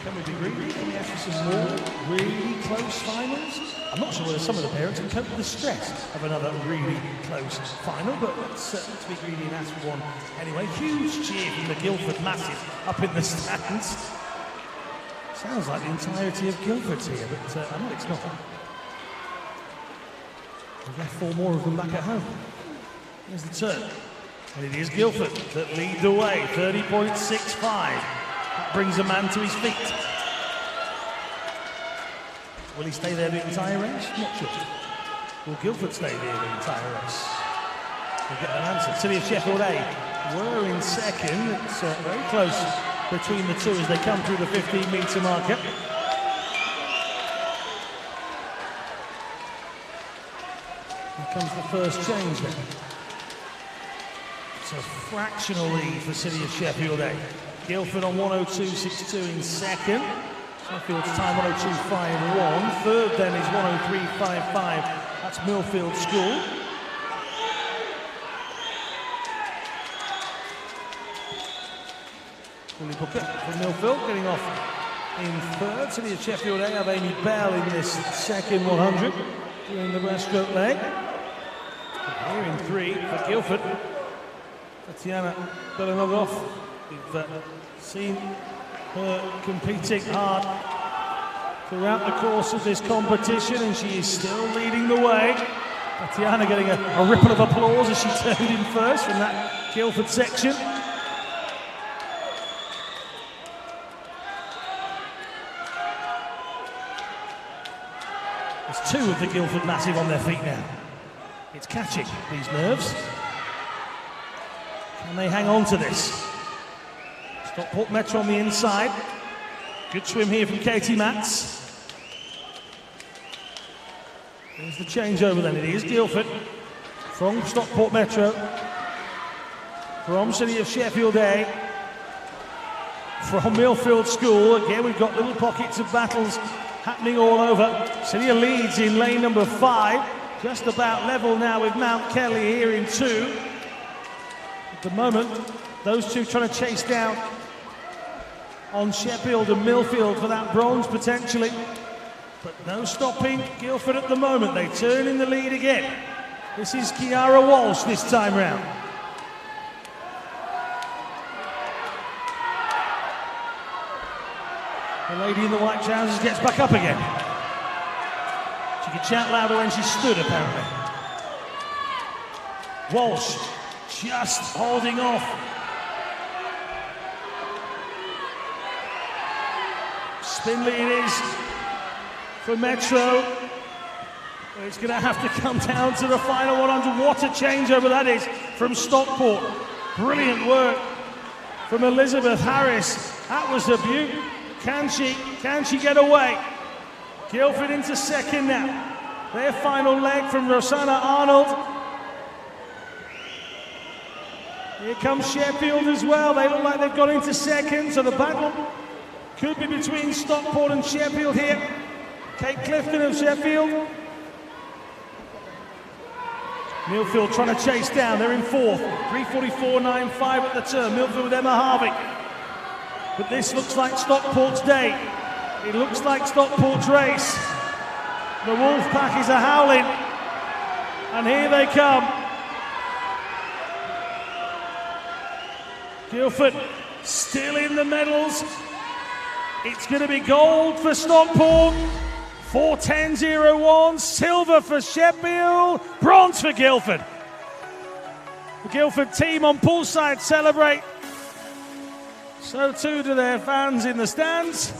Can we be greedy? Can we ask for some more really close finals? I'm not sure whether some of the parents can cope with the stress of another really close final, but let's be greedy and ask for one anyway. Huge cheer from the Guildford Massive up in the stands. Sounds like the entirety of Guildford's here, but I know it's not. We've left 4 more of them back at home. Here's the turn. And it is Guildford that lead the way, 30.65. That brings a man to his feet. Will he stay there the entire race? Not sure. Will Guildford stay there the entire race? We'll get an answer. City of Sheffield A were in second. It's very close between the two as they come through the 15-metre marker. Here comes the first change then. It's a fractional lead for City of Sheffield A. Guildford on 102.62 in second. Sheffield's time 102.51. Third then is 103.55. That's Millfield School. Willie Booker from Millfield getting off in third. City of Sheffield A have Amy Bell in this second 100 doing the breaststroke leg. Here in 3 for Guildford. Tatiana Belanogov. We've seen her competing hard throughout the course of this competition, and she is still leading the way. Tatiana getting a ripple of applause as she turned in first from that Guildford section. There's 2 of the Guildford Massive on their feet now. It's catching these nerves. Can they hang on to this? Stockport Metro on the inside. Good swim here from Katie Matz. There's the changeover then. It is Guildford from Stockport Metro, from City of Sheffield A, from Millfield School. Again, we've got little pockets of battles happening all over. City of Leeds in lane number 5, just about level now with Mount Kelly here in 2. At the moment, those two trying to chase down on Sheffield and Millfield for that bronze potentially. But no stopping Guildford at the moment. They turn in the lead again. This is Kiara Walsh this time round. The lady in the white trousers gets back up again. She could shout louder when she stood, apparently. Walsh just holding off. Spindley it is for Metro. It's going to have to come down to the final 100. What a changeover that is from Stockport. Brilliant work from Elizabeth Harris. That was a beaut. Can she get away? Guildford into second now. Their final leg from Rosanna Arnold. Here comes Sheffield as well. They look like they've got into second, so the battle could be between Stockport and Sheffield here. Kate Clifton of Sheffield. Millfield trying to chase down. They're in 4th. 3:44.95 at the turn. Millfield with Emma Harvey. But this looks like Stockport's day. It looks like Stockport's race. The Wolf Pack is a-howling. And here they come. Guildford Still in the medals. It's going to be gold for Stockport. 4:10.01. Silver for Sheffield. Bronze for Guildford. The Guildford team on poolside celebrate. So too do their fans in the stands.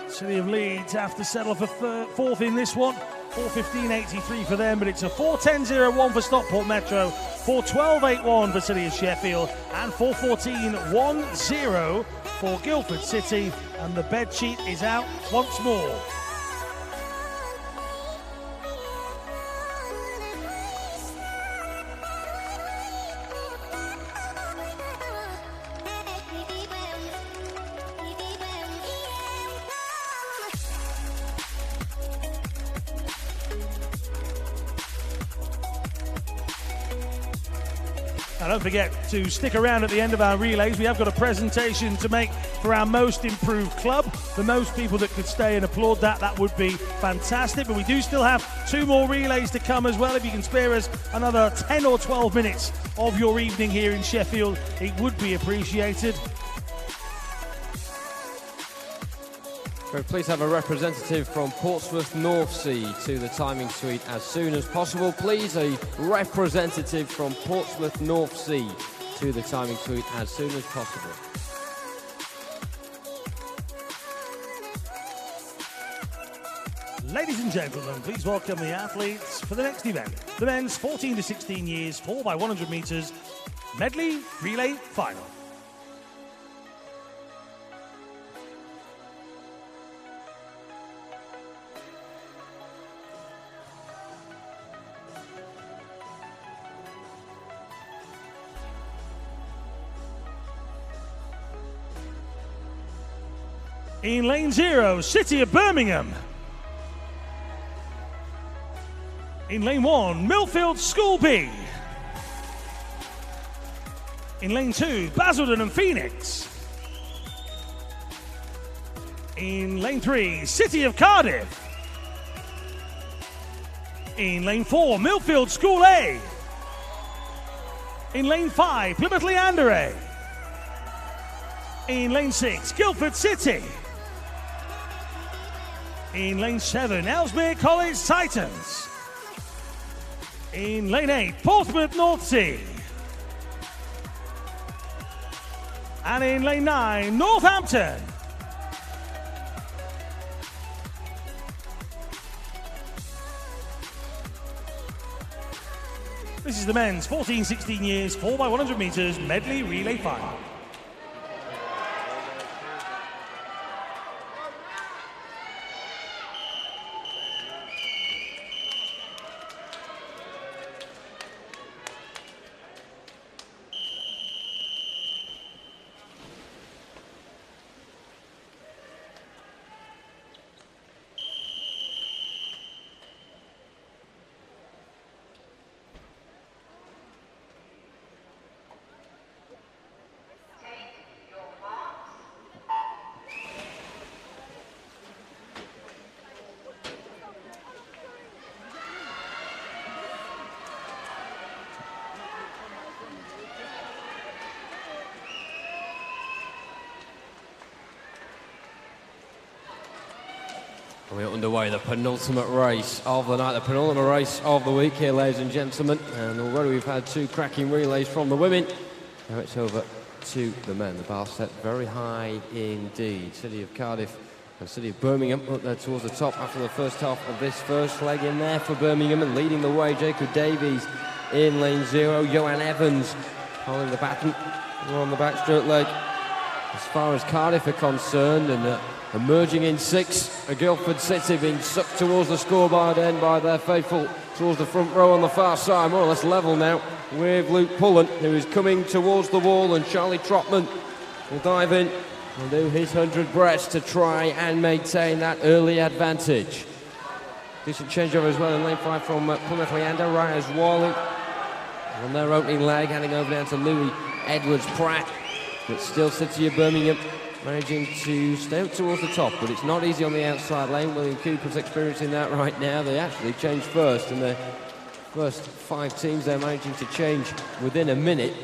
City of Leeds have to settle for fourth in this one. 4:15.83 for them, but it's a 4:10.01 for Stockport Metro, 4:12.81 for City of Sheffield, and 4:14.10 for Guildford City. And the bed sheet is out once more. Now don't forget to stick around at the end of our relays. We have got a presentation to make for our most improved club. The most people that could stay and applaud that would be fantastic. But we do still have 2 more relays to come as well. If you can spare us another 10 or 12 minutes of your evening here in Sheffield, it would be appreciated. We're pleased to have a representative from Portsmouth North Sea to the timing suite as soon as possible. Please, a representative from Portsmouth North Sea to the timing suite as soon as possible. Ladies and gentlemen, please welcome the athletes for the next event. The men's 14 to 16 years, 4x100 metres, medley relay final. In lane 0, City of Birmingham. In lane 1, Millfield School B. In lane 2, Basildon and Phoenix. In lane 3, City of Cardiff. In lane 4, Millfield School A. In lane 5, Plymouth Leandere. In lane 6, Guildford City. In lane 7, Ellesmere College Titans. In lane 8, Portsmouth North Sea. And in lane 9, Northampton. This is the men's 14-16 years, 4x100 metres medley relay final. We're underway, the penultimate race of the night, the penultimate race of the week here, ladies and gentlemen. And already we've had 2 cracking relays from the women. Now it's over to the men. The bar set very high indeed. City of Cardiff and City of Birmingham up there towards the top after the first half of this first leg in there for Birmingham. And leading the way, Jacob Davies in lane 0. Johan Evans holding the baton on the backstroke leg. As far as Cardiff are concerned, and emerging in 6, a Guildford City being sucked towards the scoreboard end by their faithful towards the front row on the far side, more or less level now with Luke Pullen, who is coming towards the wall, and Charlie Trotman will dive in and do his 100 breaths to try and maintain that early advantage. Decent changeover as well in lane 5 from Plymouth Leander, right as Wally on their opening leg, handing over down to Louis Edwards-Pratt. But still City of Birmingham managing to stay up towards the top, but it's not easy on the outside lane. William Cooper's experiencing that right now. They actually changed first, and they're First 5 teams they're managing to change within a minute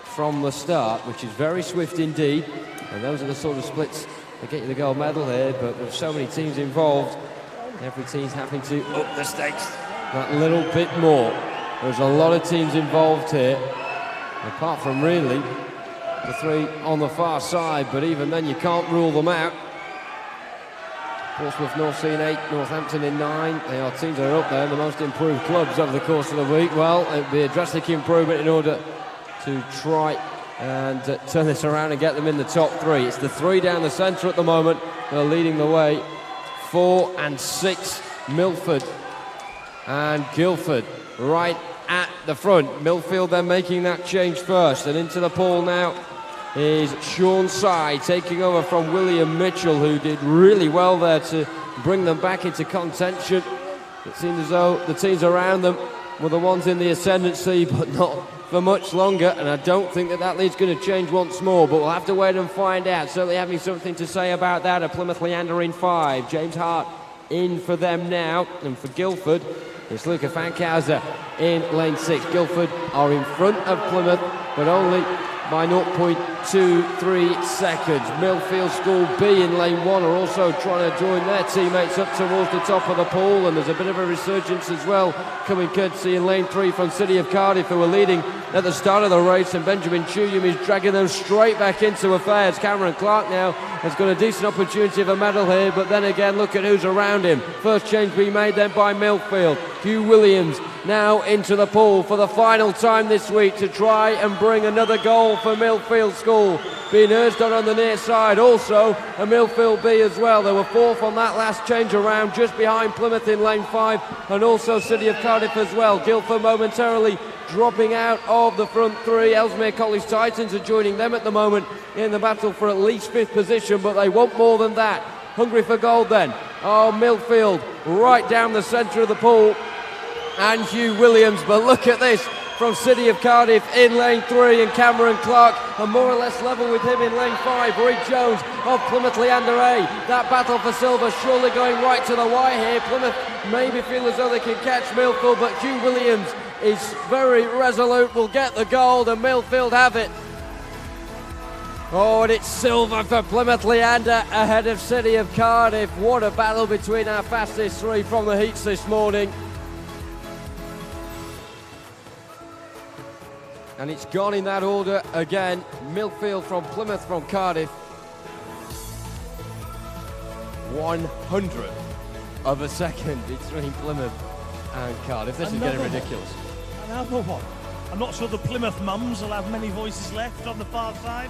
from the start, which is very swift indeed. And those are the sort of splits that get you the gold medal here, but with so many teams involved, every team's having to up the stakes that little bit more. There's a lot of teams involved here, apart from really the 3 on the far side, but even then you can't rule them out. Portsmouth North Sea in 8, Northampton in 9. They are teams that are up there, the most improved clubs over the course of the week. Well, it would be a drastic improvement in order to try and turn this around and get them in the top 3. It's the 3 down the centre at the moment that are leading the way. 4 and 6, Milford and Guildford right at the front. Millfield then making that change first, and into the pool now is Sean Sy taking over from William Mitchell, who did really well there to bring them back into contention. It seemed as though the teams around them were the ones in the ascendancy, but not for much longer, and I don't think that lead's going to change once more, but we'll have to wait and find out. Certainly having something to say about that at Plymouth Leander in 5. James Hart in for them now, and for Guildford it's Luca Fankhauser in lane 6. Guildford are in front of Plymouth, but only by 0.23 seconds. Millfield School B in lane 1 are also trying to join their teammates up towards the top of the pool, and there's a bit of a resurgence as well coming courtesy in lane 3 from City of Cardiff, who were leading at the start of the race, and Benjamin Chuyum is dragging them straight back into affairs. Cameron Clark now has got a decent opportunity of a medal here, but then again look at who's around him. First change being made then by Millfield. Hugh Williams now into the pool for the final time this week to try and bring another goal for Millfield School. Being urged on the near side, also a Millfield B as well. They were 4th on that last change around, just behind Plymouth in lane 5, and also City of Cardiff as well. Guildford momentarily dropping out of the front 3. Ellesmere College Titans are joining them at the moment in the battle for at least 5th position, but they want more than that. Hungry for gold then. Oh, Millfield right down the centre of the pool, and Hugh Williams, but look at this from City of Cardiff in lane 3, and Cameron Clark are more or less level with him in lane 5. Reed Jones of Plymouth Leander A. That battle for silver surely going right to the wire here. Plymouth maybe feel as though they can catch Millfield, but Hugh Williams is very resolute, will get the gold, and Millfield have it. Oh, and it's silver for Plymouth Leander ahead of City of Cardiff. What a battle between our fastest 3 from the heats this morning. And it's gone in that order again. Millfield from Plymouth from Cardiff. 100th of a second between Plymouth and Cardiff. This is getting ridiculous. Another one. I'm not sure the Plymouth mums will have many voices left on the far side.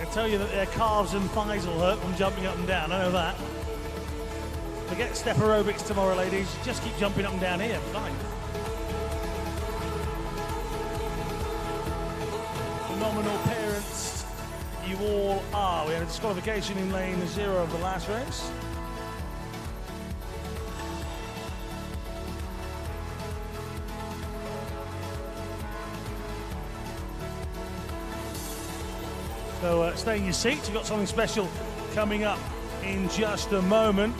I tell you that their calves and thighs will hurt from jumping up and down, I know that. Forget step aerobics tomorrow, ladies. Just keep jumping up and down here, fine. Phenomenal parents you all are. We had a disqualification in lane 0 of the last race. So stay in your seats, you've got something special coming up in just a moment.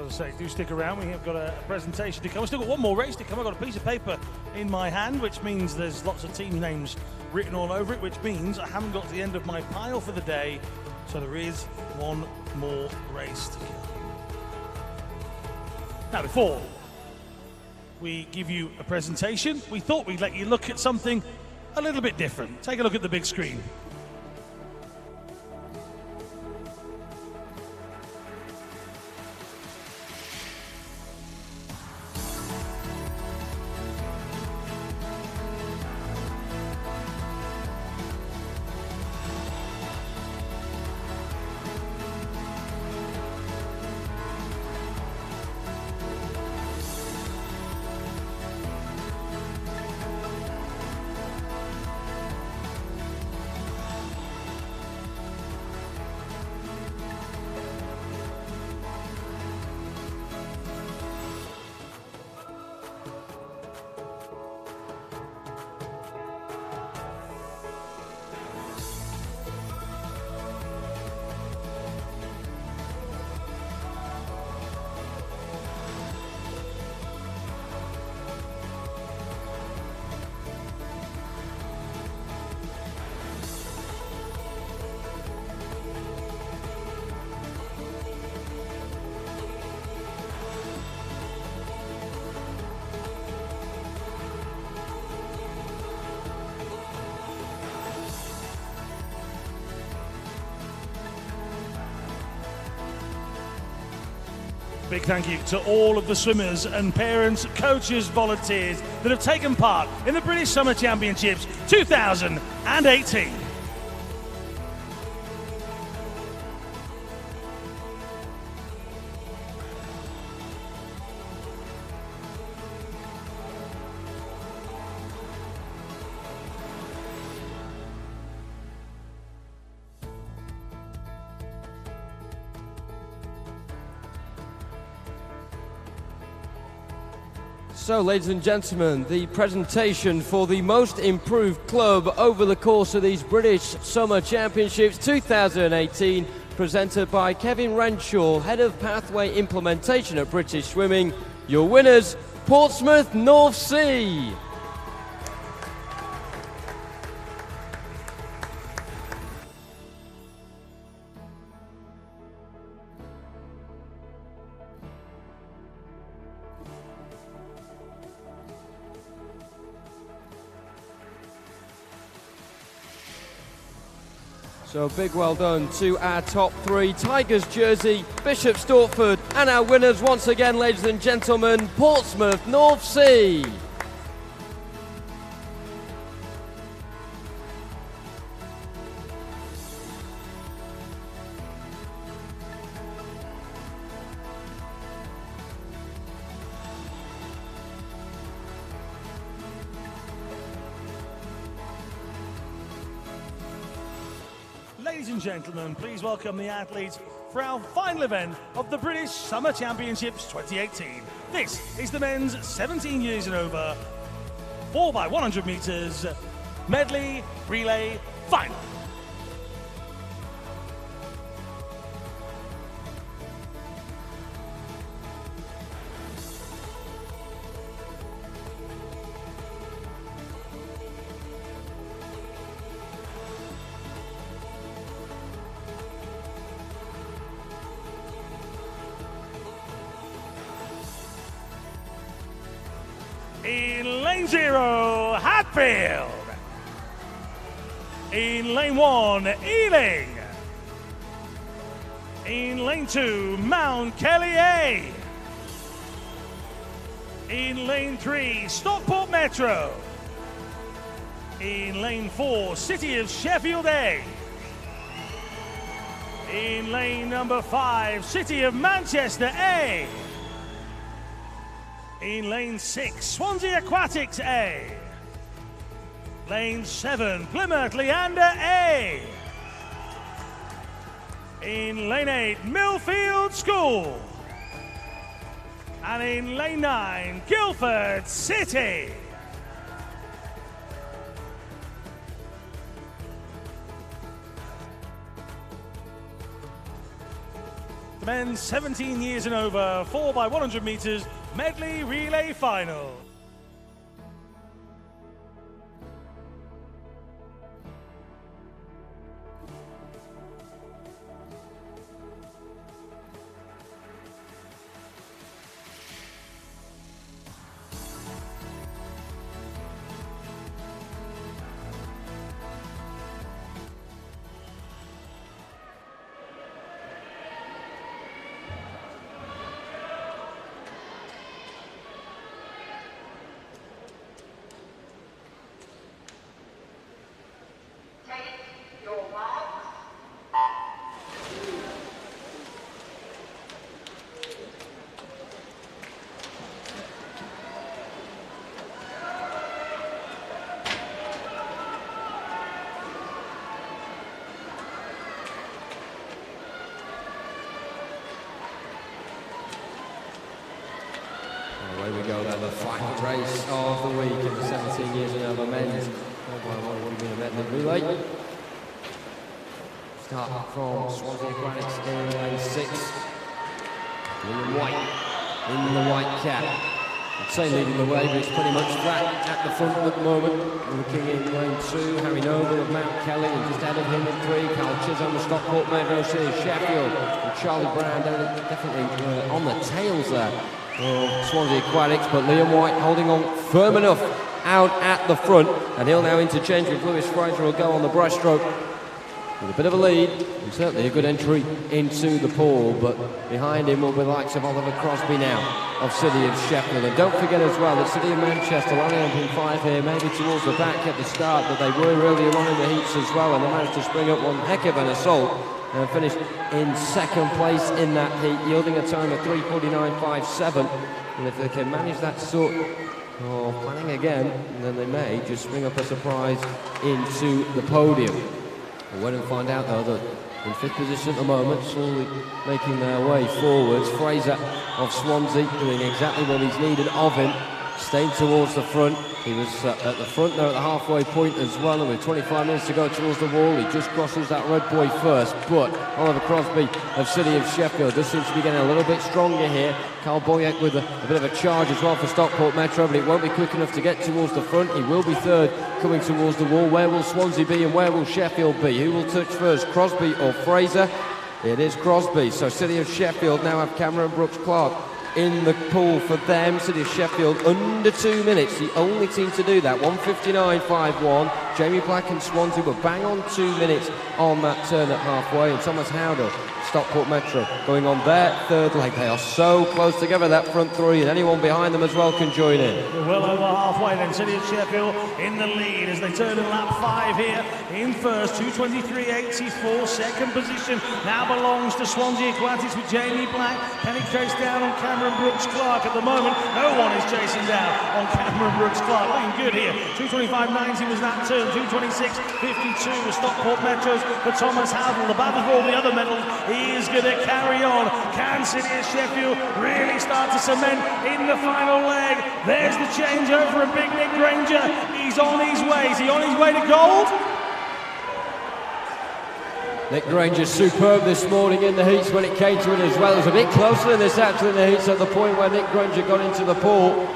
As I say, do stick around. We have got a presentation to come. We've still got one more race to come. I've got a piece of paper in my hand, which means there's lots of team names written all over it, which means I haven't got to the end of my pile for the day. So there is one more race to come. Now, before we give you a presentation, we thought we'd let you look at something a little bit different. Take a look at the big screen. Big thank you to all of the swimmers and parents, coaches, volunteers that have taken part in the British Summer Championships 2018. So, ladies and gentlemen, the presentation for the most improved club over the course of these British Summer Championships 2018, presented by Kevin Renshaw, Head of Pathway Implementation at British Swimming. Your winners, Portsmouth North Sea. So big well done to our top three, Tigers jersey, Bishop Stortford, and our winners once again, ladies and gentlemen, Portsmouth North Sea. Ladies and gentlemen, please welcome the athletes for our final event of the British Summer Championships 2018. This is the men's 17 years and over 4x100 metres medley relay final. In lane 0, Hatfield. In lane 1, Ealing. In lane 2, Mount Kelly A. In lane 3, Stockport Metro. In lane 4, City of Sheffield A. In lane number 5, City of Manchester A. In lane 6, Swansea Aquatics A. Lane 7, Plymouth Leander A. In lane 8, Millfield School. And in lane 9, Guildford City. The men's 17 years and over 4x100 metres medley relay final. Away we go then, the final race of the week in the 17 years and over men's 4x100 metre medley relay. Start from Swansea Aquatics in lane 6. William White in the white cap. I'd say leading the way, but it's pretty much flat at the front at the moment. Looking in lane 2, Harry Noble of Mount Kelly, and just ahead of him in 3, Carl Chisholm of Stockport Metro City, Sheffield, and Charlie Brown definitely on the tails there. Swansea Aquatics, but Liam White holding on firm enough out at the front, and he'll now interchange with Lewis Fraser, who'll go on the breaststroke. with a bit of a lead, and certainly a good entry into the pool, but behind him will be the likes of Oliver Crosby now of City of Sheffield. And don't forget as well that City of Manchester only on 5 here, maybe towards the back at the start, but they were earlier on in the heats as well, and they managed to spring up one heck of an assault and finished in second place in that heat, yielding a time of 3:49.57. And if they can manage that sort of planning again, then they may just spring up a surprise into the podium. We'll wait and find out though that in 5th position at the moment, slowly making their way forwards. Fraser of Swansea doing exactly what he's needed of him, staying towards the front. He was at the front there at the halfway point as well, and with 25 minutes to go towards the wall, he just crosses that red buoy first. But Oliver Crosby of City of Sheffield just seems to be getting a little bit stronger here. Carl Boyack with a bit of a charge as well for Stockport Metro, but it won't be quick enough to get towards the front. He will be third coming towards the wall. Where will Swansea be and where will Sheffield be? Who will touch first, Crosby or Fraser? It is Crosby. So City of Sheffield now have Cameron Brooks-Clark in the pool for them. City of Sheffield under 2 minutes, the only team to do that. 1:59.51. Jamie Black and Swansea were bang on 2 minutes on that turn at halfway, and Thomas Howder, Stockport Metro, going on their third leg. They are so close together, that front three, and anyone behind them as well can join in. We're well over halfway then. City of Sheffield in the lead as they turn in lap 5 here. In first, 2:23.84. Second position now belongs to Swansea Aquatics with Jamie Black. Can he chase down on Cameron Brooks-Clark? At the moment, no one is chasing down on Cameron Brooks-Clark. Looking good here. 2:25.90 was that turn. 2:26.52 was Stockport Metro's for Thomas Howdle. The battle for all the other medals is going to carry on. Can City of Sheffield really start to cement in the final leg? There's the changeover and Big Nick Granger. He's on his way. Is he on his way to gold? Nick Granger's superb this morning in the heats when it came to it as well. It was a bit closer than this actually in the heats at the point where Nick Granger got into the pool.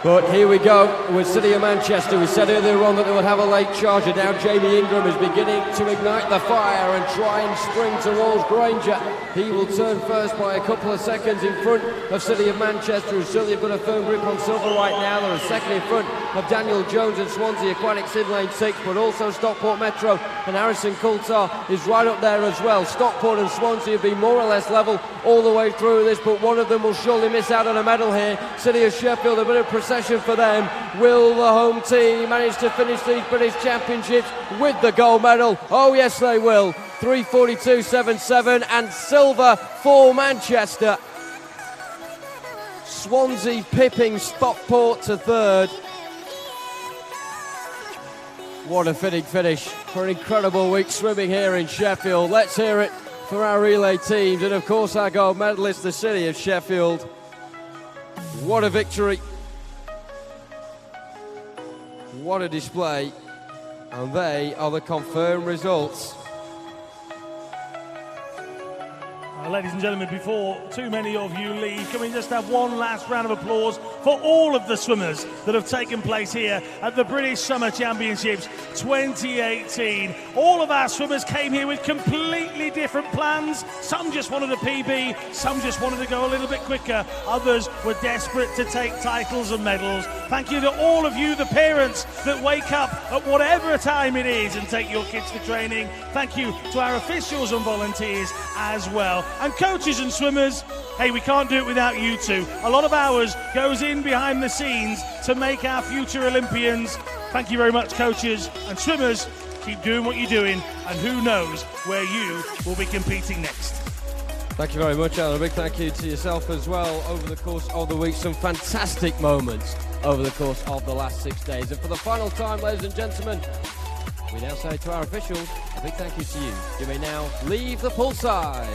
But here we go with City of Manchester. We said earlier on that they would have a late charger. Now Jamie Ingram is beginning to ignite the fire and try and spring towards Granger. He will turn first by a couple of seconds in front of City of Manchester, who certainly have got a firm grip on silver right now. They're a second in front of Daniel Jones and Swansea Aquatics in lane 6, but also Stockport Metro and Harrison Coulthard is right up there as well. Stockport and Swansea have been more or less level all the way through this, but one of them will surely miss out on a medal here. City of Sheffield, a bit of procession for them. Will the home team manage to finish these British Championships with the gold medal? Oh yes they will. 3:42.77 and silver for Manchester. Swansea pipping Stockport to third. What a fitting finish for an incredible week swimming here in Sheffield. Let's hear it for our relay teams and of course our gold medalists, the City of Sheffield. What a victory. What a display. And they are the confirmed results. Ladies and gentlemen, before too many of you leave, can we just have one last round of applause for all of the swimmers that have taken place here at the British Summer Championships 2018. All of our swimmers came here with completely different plans. Some just wanted a PB, some just wanted to go a little bit quicker, others were desperate to take titles and medals. Thank you to all of you, the parents that wake up at whatever time it is and take your kids to training. Thank you to our officials and volunteers as well. And coaches and swimmers, hey, we can't do it without you two. A lot of hours goes in behind the scenes to make our future Olympians. Thank you very much, coaches and swimmers. Keep doing what you're doing, and who knows where you will be competing next. Thank you very much, Alan. A big thank you to yourself as well over the course of the week. Some fantastic moments over the course of the last 6 days. And for the final time, ladies and gentlemen, we now say to our officials, a big thank you to you. You may now leave the poolside.